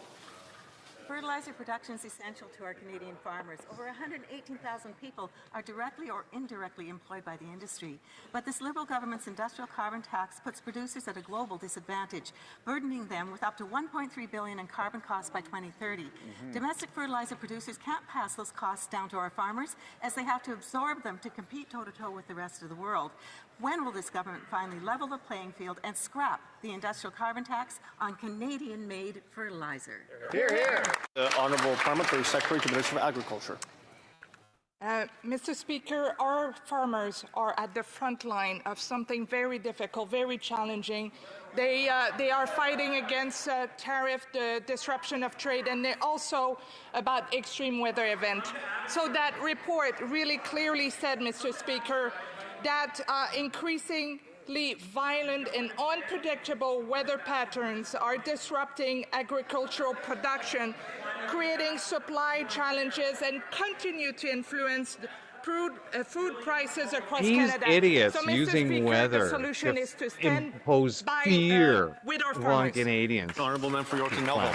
Fertilizer production is essential to our Canadian farmers. Over 118,000 people are directly or indirectly employed by the industry. But this Liberal government's industrial carbon tax puts producers at a global disadvantage, burdening them with up to $1.3 billion in carbon costs by 2030. Domestic fertilizer producers can't pass those costs down to our farmers, as they have to absorb them to compete toe-to-toe with the rest of the world. When will this government finally level the playing field and scrap the industrial carbon tax on Canadian-made fertilizer? Hear, hear. The Honourable Parliamentary Secretary to the Minister of Agriculture. Mr. Speaker, our farmers are at the front line of something very difficult, very challenging. They are fighting against tariff, the disruption of trade, and they also about extreme weather events. So that report really clearly said, Mr. Speaker, that increasingly violent and unpredictable weather patterns are disrupting agricultural production, creating supply challenges, and continue to influence food prices across Canada. These idiots so, Mr. using Speaker, weather the solution is to stand impose by, fear with our on farmers. Canadians. Honourable Member for Yorkton Melville.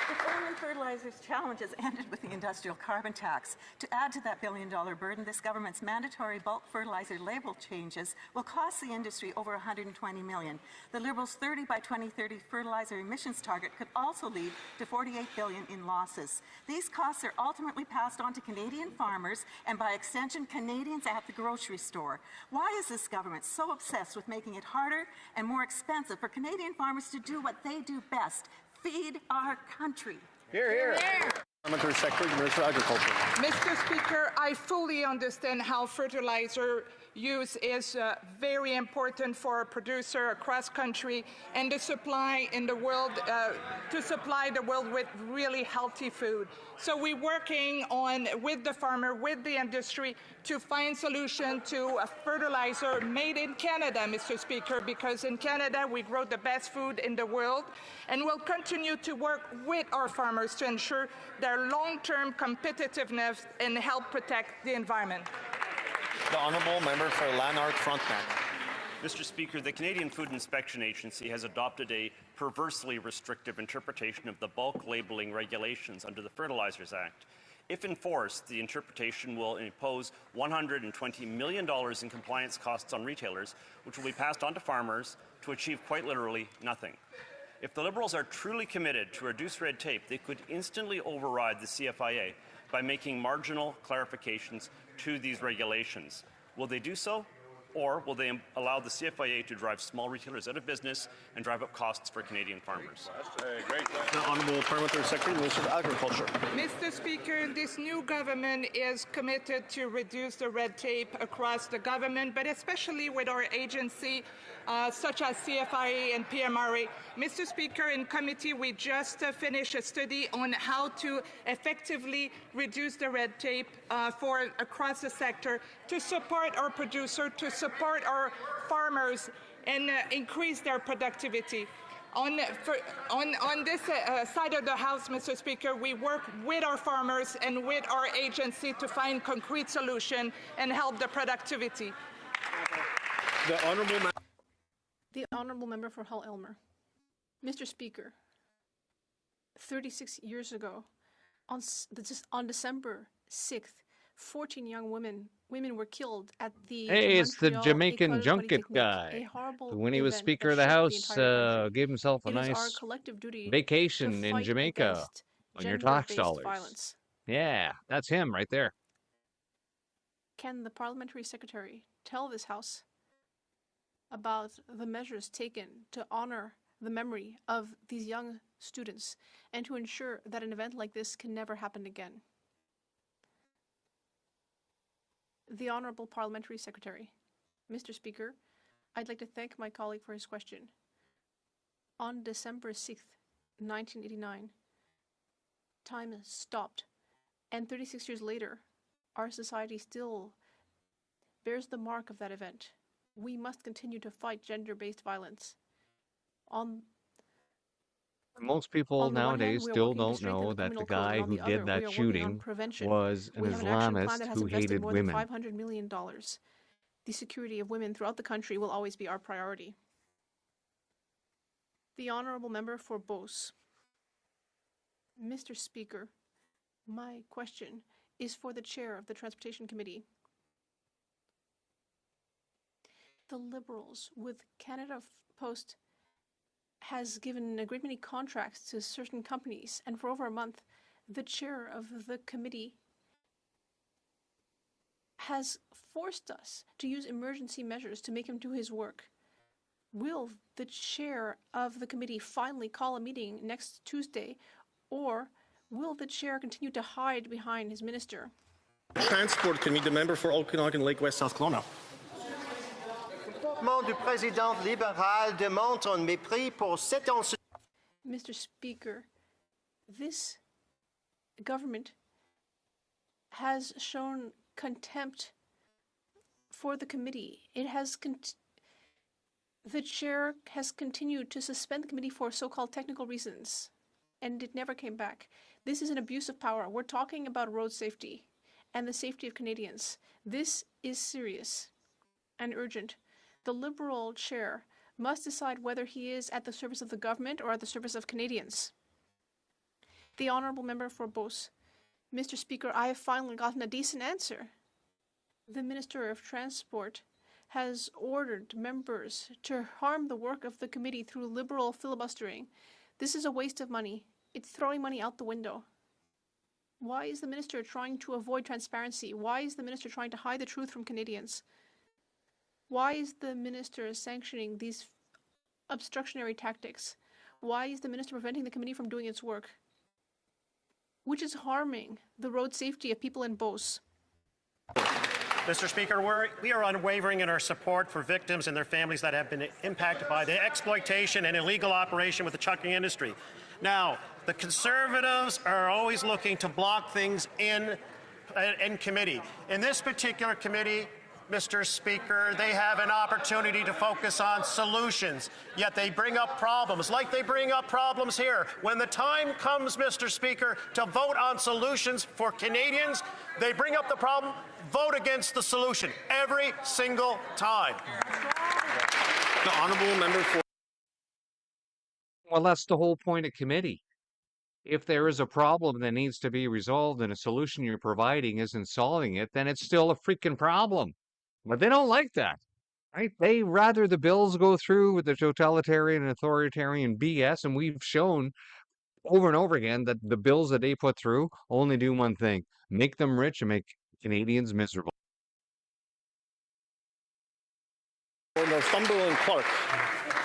If only fertilizers' challenges ended with the industrial carbon tax. To add to that billion-dollar burden, this government's mandatory bulk fertilizer label changes will cost the industry over $120 million. The Liberals' 30 by 2030 fertilizer emissions target could also lead to $48 billion in losses. These costs are ultimately passed on to Canadian farmers and, by extension, Canadians at the grocery store. Why is this government so obsessed with making it harder and more expensive for Canadian farmers to do what they do best? Feed our country. Hear, hear. Parliamentary Secretary to the Minister of Agriculture. Mr. Speaker, I fully understand how fertilizer use is very important for a producer across country and to supply in the world to supply the world with really healthy food. So we're working on with the farmer, with the industry, to find solution to a fertilizer made in Canada, Mr. Speaker, because in Canada we grow the best food in the world, and we'll continue to work with our farmers to ensure their long-term competitiveness and help protect the environment. The Honourable Member for Lanark Frontenac. Mr. Speaker, the Canadian Food Inspection Agency has adopted a perversely restrictive interpretation of the bulk labelling regulations under the Fertilizers Act. If enforced, the interpretation will impose $120 million in compliance costs on retailers, which will be passed on to farmers to achieve quite literally nothing. If the Liberals are truly committed to reduce red tape, they could instantly override the CFIA by making marginal clarifications to these regulations. Will they do so? Or will they allow the CFIA to drive small retailers out of business and drive up costs for Canadian farmers? The Honourable Parliamentary Secretary, Minister of Agriculture. Mr. Speaker, this new government is committed to reduce the red tape across the government, but especially with our agency such as CFIA and PMRA. Mr. Speaker, in committee we just finished a study on how to effectively reduce the red tape across the sector to support our producer, to support our farmers and increase their productivity. On this side of the House, Mr. Speaker, we work with our farmers and with our agency to find concrete solutions and help the productivity. The Honourable Member for Hull Elmer. Mr. Speaker, 36 years ago, on December 6th, 14 young women were killed at the Hey, it's the Montreal Jamaican École junket Polytechnique, guy. a horrible When he was event Speaker that of the shook House, entire country. gave himself a It is our nice collective duty vacation to in fight Jamaica against on your tax gender-based dollars. violence. Yeah, that's him right there. Can the Parliamentary Secretary tell this House about the measures taken to honor the memory of these young students and to ensure that an event like this can never happen again? The Honourable Parliamentary Secretary. Mr. Speaker, I'd like to thank my colleague for his question. On December 6th, 1989, time stopped, and 36 years later, our society still bears the mark of that event. We must continue to fight gender-based violence. Most people On the one hand, nowadays we are still working to don't strengthen know the that the criminal code, guy and on who the did other, we that are working on shooting prevention. was an We have an action plan Islamist that has who invested hated more than women. $500 million. The security of women throughout the country will always be our priority. The Honourable Member for Beauce. Mr. Speaker, my question is for the Chair of the Transportation Committee. The Liberals with Canada Post has given a great many contracts to certain companies, and for over a month, the Chair of the committee has forced us to use emergency measures to make him do his work. Will the Chair of the committee finally call a meeting next Tuesday, or will the Chair continue to hide behind his minister? Transport Committee, the member for Okanagan Lake West, South Kelowna. Du président libéral démontre un mépris pour cette Mr. Speaker, this government has shown contempt for the committee. It has the chair has continued to suspend the committee for so-called technical reasons, and it never came back. This is an abuse of power. We're talking about road safety and the safety of Canadians. This is serious and urgent. The Liberal chair must decide whether he is at the service of the government or at the service of Canadians. The Honourable Member for Beauce. Mr. Speaker, I have finally gotten a decent answer. The Minister of Transport has ordered members to harm the work of the committee through Liberal filibustering. This is a waste of money. It's throwing money out the window. Why is the Minister trying to avoid transparency? Why is the Minister trying to hide the truth from Canadians? Why is the Minister sanctioning these obstructionary tactics? Why is the Minister preventing the committee from doing its work, which is harming the road safety of people in Beauce? Mr. Speaker, we are unwavering in our support for victims and their families that have been impacted by the exploitation and illegal operation with the trucking industry. Now, the Conservatives are always looking to block things in committee. In this particular committee, Mr. Speaker, they have an opportunity to focus on solutions, yet they bring up problems, like they bring up problems here. When the time comes, Mr. Speaker, to vote on solutions for Canadians, they bring up the problem, vote against the solution every single time. The Honourable Member for... Well, that's the whole point of committee. If there is a problem that needs to be resolved and a solution you're providing isn't solving it, then it's still a freaking problem. But they don't like that, right? They rather the bills go through with the totalitarian and authoritarian BS, and we've shown over and over again that the bills that they put through only do one thing: make them rich and make Canadians miserable. Northumberland Clark.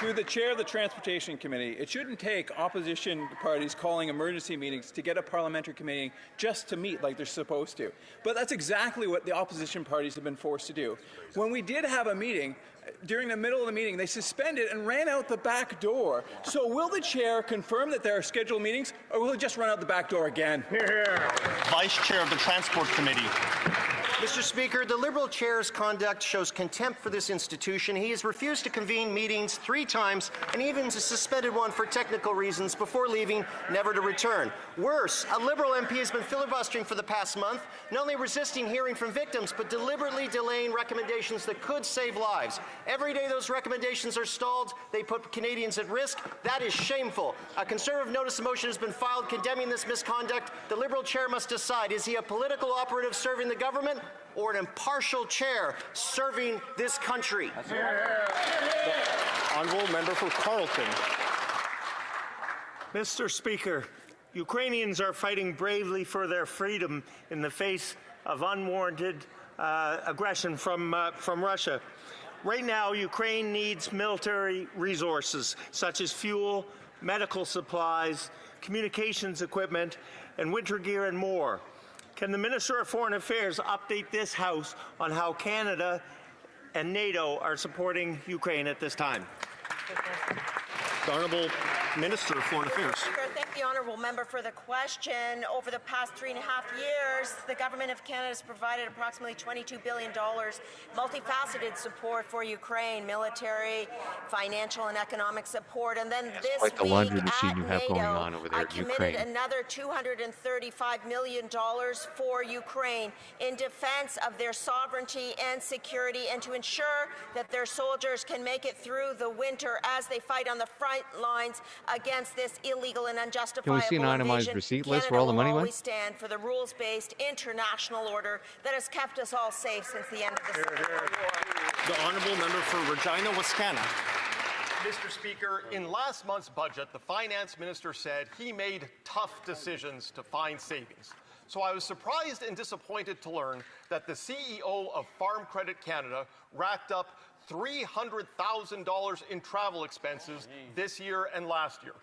To the chair of the Transportation Committee, it shouldn't take opposition parties calling emergency meetings to get a parliamentary committee just to meet like they're supposed to. But that's exactly what the opposition parties have been forced to do. When we did have a meeting, during the middle of the meeting, they suspended and ran out the back door. So will the chair confirm that there are scheduled meetings, or will he just run out the back door again? Vice Chair of the Transport Committee. Mr. Speaker, the Liberal Chair's conduct shows contempt for this institution. He has refused to convene meetings 3 times and even suspended one for technical reasons before leaving, never to return. Worse, a Liberal MP has been filibustering for the past month, not only resisting hearing from victims, but deliberately delaying recommendations that could save lives. Every day those recommendations are stalled, they put Canadians at risk. That is shameful. A Conservative notice of motion has been filed condemning this misconduct. The Liberal Chair must decide, is he a political operative serving the government or an impartial chair serving this country? The honourable member for Carleton. Mr. Speaker, Ukrainians are fighting bravely for their freedom in the face of unwarranted aggression from Russia. Right now, Ukraine needs military resources such as fuel, medical supplies, communications equipment, and winter gear and more. Can the Minister of Foreign Affairs update this House on how Canada and NATO are supporting Ukraine at this time? The Honourable Minister of Foreign Affairs. Speaker, thank the honourable member for the question. Over the past 3.5 years, the Government of Canada has provided approximately $22 billion multifaceted support for Ukraine, military, financial and economic support. And then this quite the week laundry machine at you have NATO, going on over there I in committed Ukraine. another $235 million for Ukraine in defense of their sovereignty and security, and to ensure that their soldiers can make it through the winter as they fight on the front lines against this illegal and unjustifiable Can we see an itemized invasion. receipt list Canada where all the money will went? always stand for the rules-based international order that has kept us all safe since the end of the Second World War. The honourable member for Regina, Wascana. Mr. Speaker, in last month's budget, the finance minister said he made tough decisions to find savings. So I was surprised and disappointed to learn that the CEO of Farm Credit Canada racked up $300,000 in travel expenses this year and last year.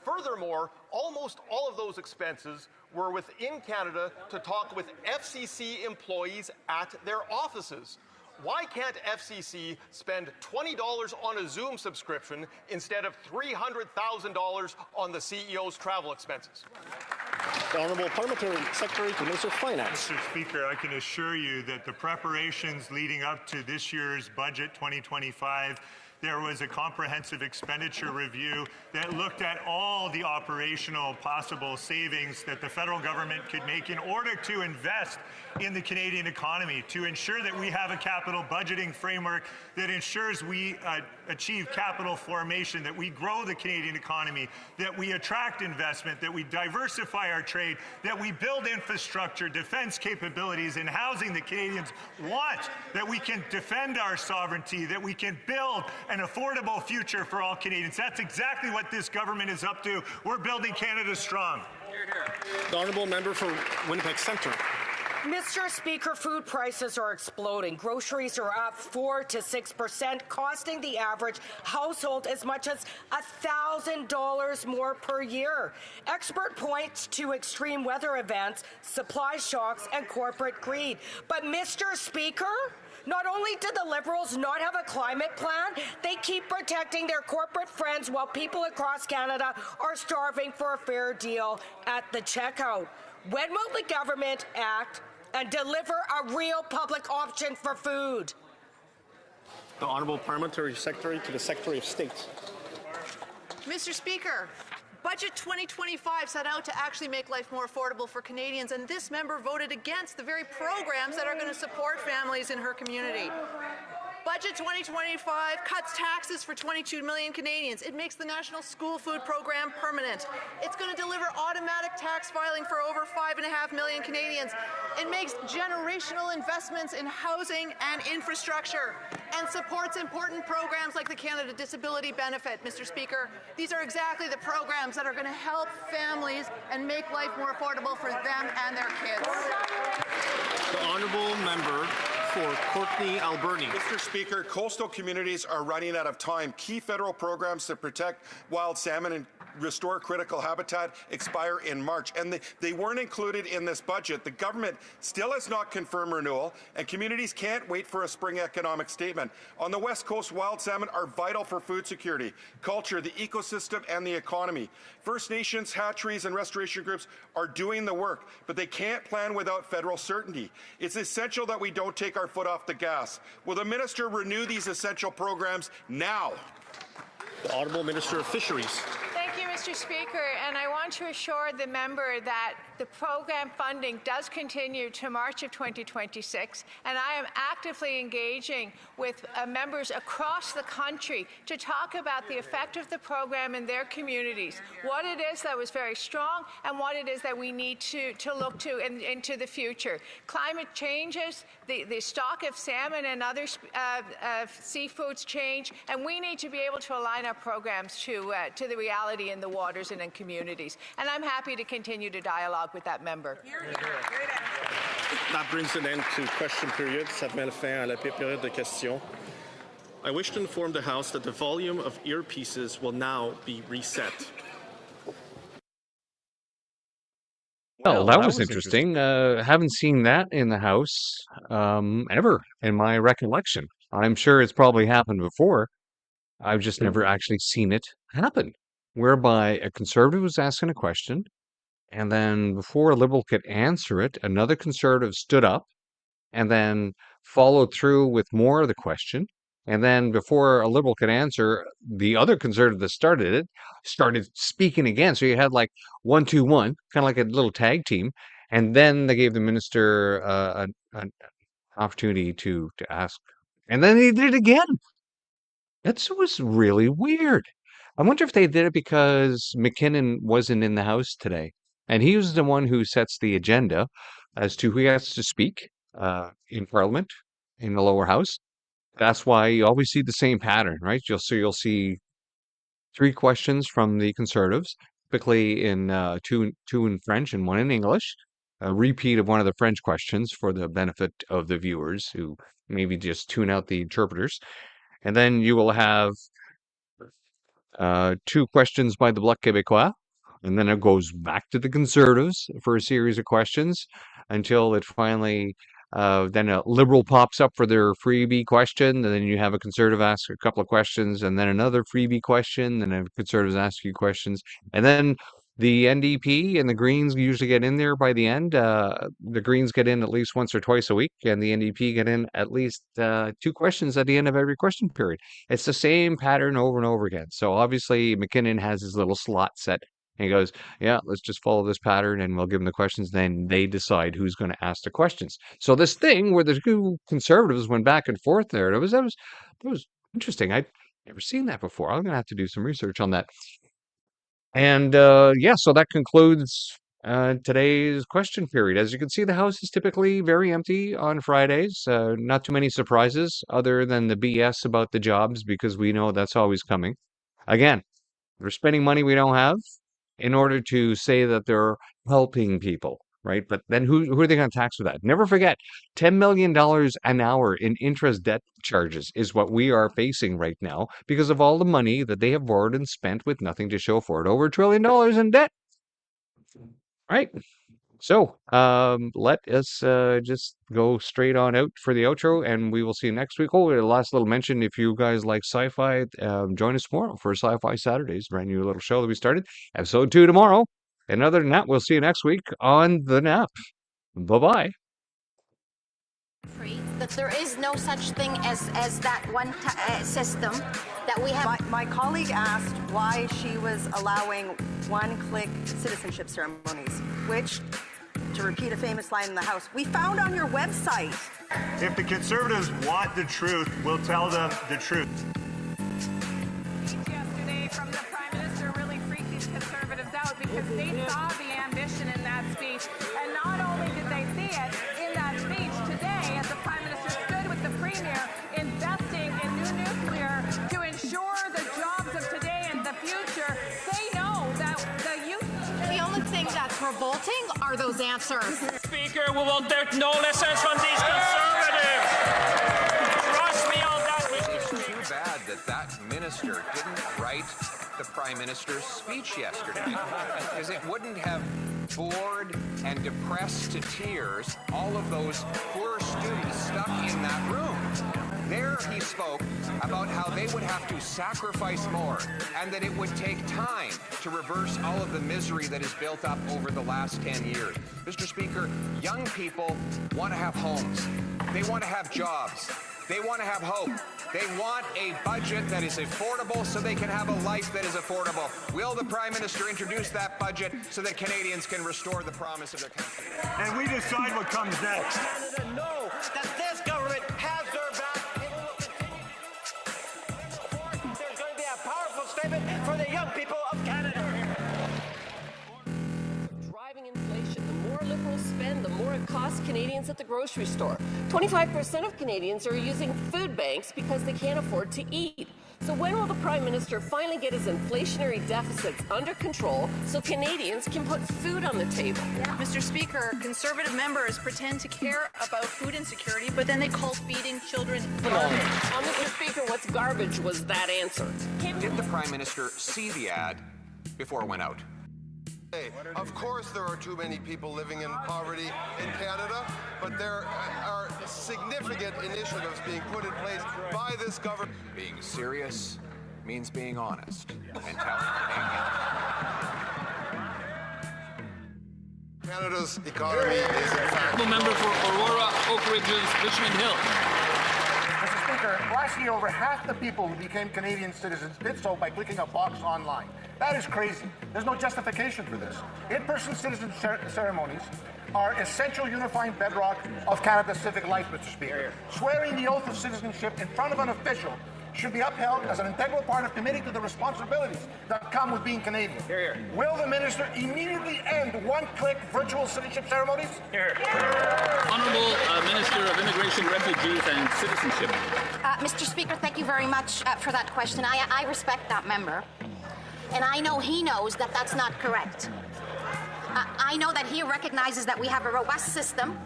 Furthermore, almost all of those expenses were within Canada to talk with FCC employees at their offices. Why can't FCC spend $20 on a Zoom subscription instead of $300,000 on the CEO's travel expenses? The Honourable Parliamentary Secretary to Minister of Finance. Mr. Speaker, I can assure you that the preparations leading up to this year's budget 2025, there was a comprehensive expenditure review that looked at all the operational possible savings that the federal government could make in order to invest in the Canadian economy, to ensure that we have a capital budgeting framework that ensures we achieve capital formation, that we grow the Canadian economy, that we attract investment, that we diversify our trade, that we build infrastructure, defense capabilities, and housing that Canadians want, that we can defend our sovereignty, that we can build an affordable future for all Canadians. That's exactly what this government is up to. We're building Canada strong. The honourable member for Winnipeg Centre. Mr. Speaker, food prices are exploding. Groceries are up 4 to 6%, costing the average household as much as $1,000 more per year. Expert points to extreme weather events, supply shocks, and corporate greed. But, Mr. Speaker, not only do the Liberals not have a climate plan, they keep protecting their corporate friends while people across Canada are starving for a fair deal at the checkout. When will the government act and deliver a real public option for food? The Honourable Parliamentary Secretary to the Secretary of State. Mr. Speaker, Budget 2025 set out to actually make life more affordable for Canadians, and this member voted against the very programs that are going to support families in her community. Budget 2025 cuts taxes for 22 million Canadians. It makes the National School Food Program permanent. It's going to deliver automatic tax filing for over 5.5 million Canadians. It makes generational investments in housing and infrastructure and supports important programs like the Canada Disability Benefit, Mr. Speaker. These are exactly the programs that are going to help families and make life more affordable for them and their kids. The honourable member for Courtney Alberni. Mr. Speaker, coastal communities are running out of time. Key federal programs to protect wild salmon and restore critical habitat expire in March, and they weren't included in this budget. The government still has not confirmed renewal, and communities can't wait for a spring economic statement. On the West Coast, wild salmon are vital for food security, culture, the ecosystem, and the economy. First Nations, hatcheries, and restoration groups are doing the work, but they can't plan without federal certainty. It's essential that we don't take our foot off the gas. Will the minister renew these essential programs now? The Honourable Minister of Fisheries. Thank you, Mr. Speaker, and I want to assure the member that the program funding does continue to March of 2026, and I am actively engaging with members across the country to talk about the effect of the program in their communities, what it is that was very strong and what it is that we need to look to into the future. Climate changes, the stock of salmon and other seafoods change, and we need to be able to align our programs to the reality in the waters and in communities. And I'm happy to continue to dialogue with that member. That brings an end to question period. Ça met fin à la période de questions. I wish to inform the House that the volume of earpieces will now be reset. Well, that was interesting. Haven't seen that in the House ever in my recollection. I'm sure it's probably happened before. I've just never actually seen it happen, whereby a Conservative was asking a question, and then before a Liberal could answer it, another Conservative stood up and then followed through with more of the question. And then before a Liberal could answer, the other Conservative that started it started speaking again. So you had like 1-2-1, kind of like a little tag team. And then they gave the minister an opportunity to ask. And then he did it again. That was really weird. I wonder if they did it because MacKinnon wasn't in the House today. And he was the one who sets the agenda as to who has to speak in Parliament, in the lower house. That's why you always see the same pattern, right? You'll see 3 questions from the Conservatives, typically in two in French and 1 in English. A repeat of one of the French questions for the benefit of the viewers who maybe just tune out the interpreters. And then you will have 2 questions by the Bloc Québécois, and then it goes back to the Conservatives for a series of questions until it finally, then a Liberal pops up for their freebie question, and then you have a Conservative ask a couple of questions, and then another freebie question, and then Conservatives ask you questions, and then the NDP and the Greens usually get in there by the end. The Greens get in at least once or twice a week, and the NDP get in at least 2 questions at the end of every question period. It's the same pattern over and over again. So obviously MacKinnon has his little slot set, and he goes, yeah, let's just follow this pattern, and we'll give them the questions. Then they decide who's going to ask the questions. So this thing where the 2 Conservatives went back and forth there, that was interesting. I'd never seen that before. I'm going to have to do some research on that. And yeah, so that concludes today's question period. As you can see, the House is typically very empty on Fridays. Not too many surprises other than the BS about the jobs, because we know that's always coming. Again, they're spending money we don't have in order to say that they're helping people, right? But then who are they going to tax for that? Never forget, $10 million an hour in interest debt charges is what we are facing right now because of all the money that they have borrowed and spent with nothing to show for it. Over $1 trillion in debt. Right. So let us just go straight on out for the outro, and we will see you next week. Oh, last little mention, if you guys like sci-fi, join us tomorrow for Sci-Fi Saturdays, brand new little show that we started. Episode 2 tomorrow. And other than that, we'll see you next week on The Nap. Bye-bye. That there is no such thing as that one system that we have. My colleague asked why she was allowing one-click citizenship ceremonies, which, to repeat a famous line in the House, we found on your website. If the Conservatives want the truth, we'll tell them the truth. Yesterday from the Prime Minister really freaked these Conservatives out because they saw the ambition in that speech. And not only did they see it in that speech today, as the Prime Minister stood with the Premier investing in new nuclear to ensure the jobs of today and the future, they know that the youth... The only thing that's revolting are those answers. Speaker, we will take no lessons from these Conservatives. that that minister didn't write the Prime Minister's speech yesterday, because it wouldn't have bored and depressed to tears all of those poor students stuck in that room. There he spoke about how they would have to sacrifice more and that it would take time to reverse all of the misery that has built up over the last 10 years. Mr. Speaker, young people want to have homes. They want to have jobs. They want to have hope. They want a budget that is affordable so they can have a life that is affordable. Will the Prime Minister introduce that budget so that Canadians can restore the promise of their country? And we decide what comes next. Canada know that this government has their back. There's going to be a powerful statement for the young people of Canada. Driving inflation. The more Liberals spend, the more it costs Canadians at the grocery store. 25% of Canadians are using food banks because they can't afford to eat. So when will the Prime Minister finally get his inflationary deficits under control so Canadians can put food on the table? Mr. Speaker, Conservative members pretend to care about food insecurity, but then they call feeding children garbage. Mr. Speaker, what's garbage was that answer? Did the Prime Minister see the ad before it went out? Of course there are too many people living in poverty in Canada, but there are significant initiatives being put in place by this government. Being serious means being honest and telling Canada's economy is in fact... Member for Aurora, Oak Ridges, Richmond Hill. Mr. Speaker, last year over half the people who became Canadian citizens did so by clicking a box online. That is crazy. There's no justification for this. In-person citizen ceremonies are essential unifying bedrock of Canada's civic life, Mr. Speaker. Swearing the oath of citizenship in front of an official should be upheld as an integral part of committing to the responsibilities that come with being Canadian. Will the minister immediately end one-click virtual citizenship ceremonies? Honourable Minister of Immigration, Refugees and Citizenship. Mr. Speaker, thank you very much for that question. I respect that member. And I know he knows that that's not correct. I know that he recognizes that we have a robust system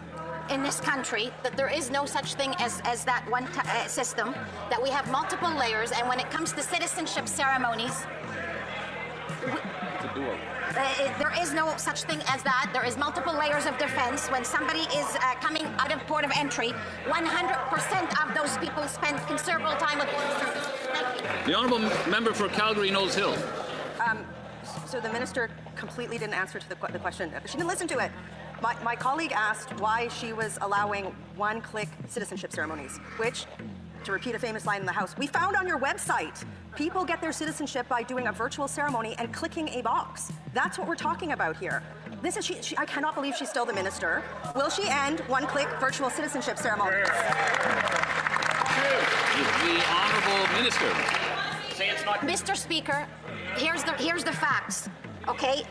in this country, that there is no such thing as that one system, that we have multiple layers, and when it comes to citizenship ceremonies, there is no such thing as that. There is multiple layers of defense. When somebody is coming out of port of entry, 100% of those people spend considerable time with... The Honourable Member for Calgary, Knowles Hill. So the minister completely didn't answer to the question. She didn't listen to it. My colleague asked why she was allowing one-click citizenship ceremonies, which, to repeat a famous line in the House, we found on your website. People get their citizenship by doing a virtual ceremony and clicking a box. That's what we're talking about here. This is I cannot believe she's still the minister. Will she end one-click virtual citizenship ceremonies? The Honourable Minister. Say it's not. Mr. Speaker, here's the facts. Okay,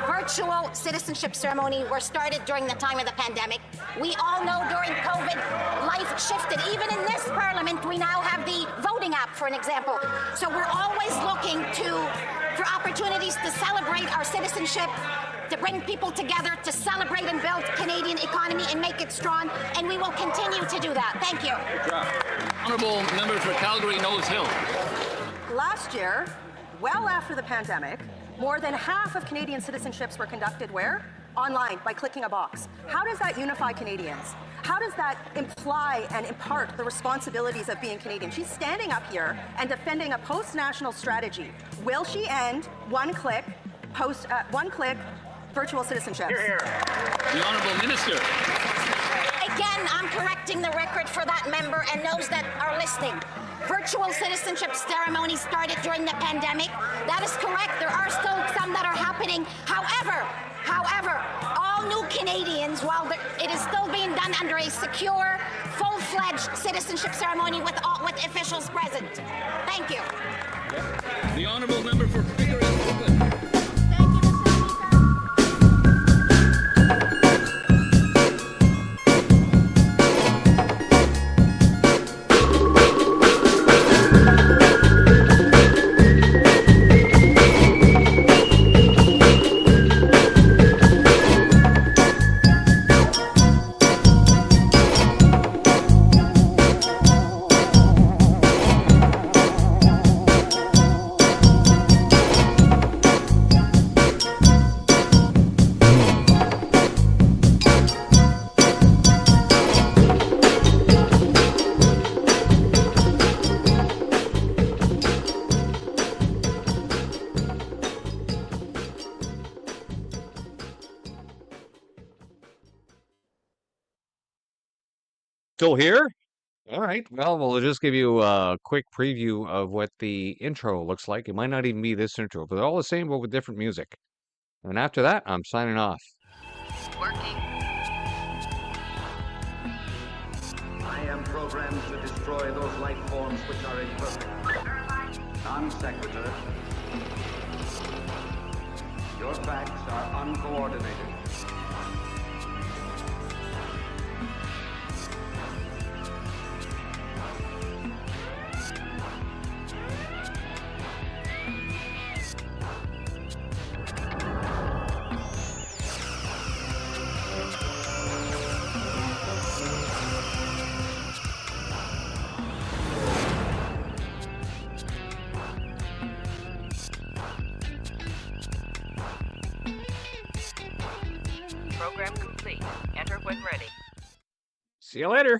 virtual citizenship ceremony were started during the time of the pandemic. We all know during COVID, life shifted. Even in this parliament, we now have the voting app, for an example. So we're always looking for opportunities to celebrate our citizenship, to bring people together, to celebrate and build Canadian economy and make it strong, and we will continue to do that. Thank you. Honourable Member for Calgary, Knowles Hill. Last year, well after the pandemic, more than half of Canadian citizenships were conducted where? Online, by clicking a box. How does that unify Canadians? How does that imply and impart the responsibilities of being Canadian? She's standing up here and defending a post-national strategy. Will she end one-click virtual citizenships? The Honourable Minister. Again, I'm correcting the record for that member and those that are listening. Virtual citizenship ceremonies started during the pandemic. That is correct. There are still some that are happening. However, all new Canadians, while it is still being done under a secure, full-fledged citizenship ceremony with officials present. Thank you. The Honourable Member for Pickering, Brooklyn. Still here? All right. Well, we'll just give you a quick preview of what the intro looks like. It might not even be this intro, but they're all the same, but with different music. And after that, I'm signing off. Working. I am programmed to destroy those life forms which are imperfect. Non-sequitur. Your facts are uncoordinated. Program complete. Enter when ready. See you later.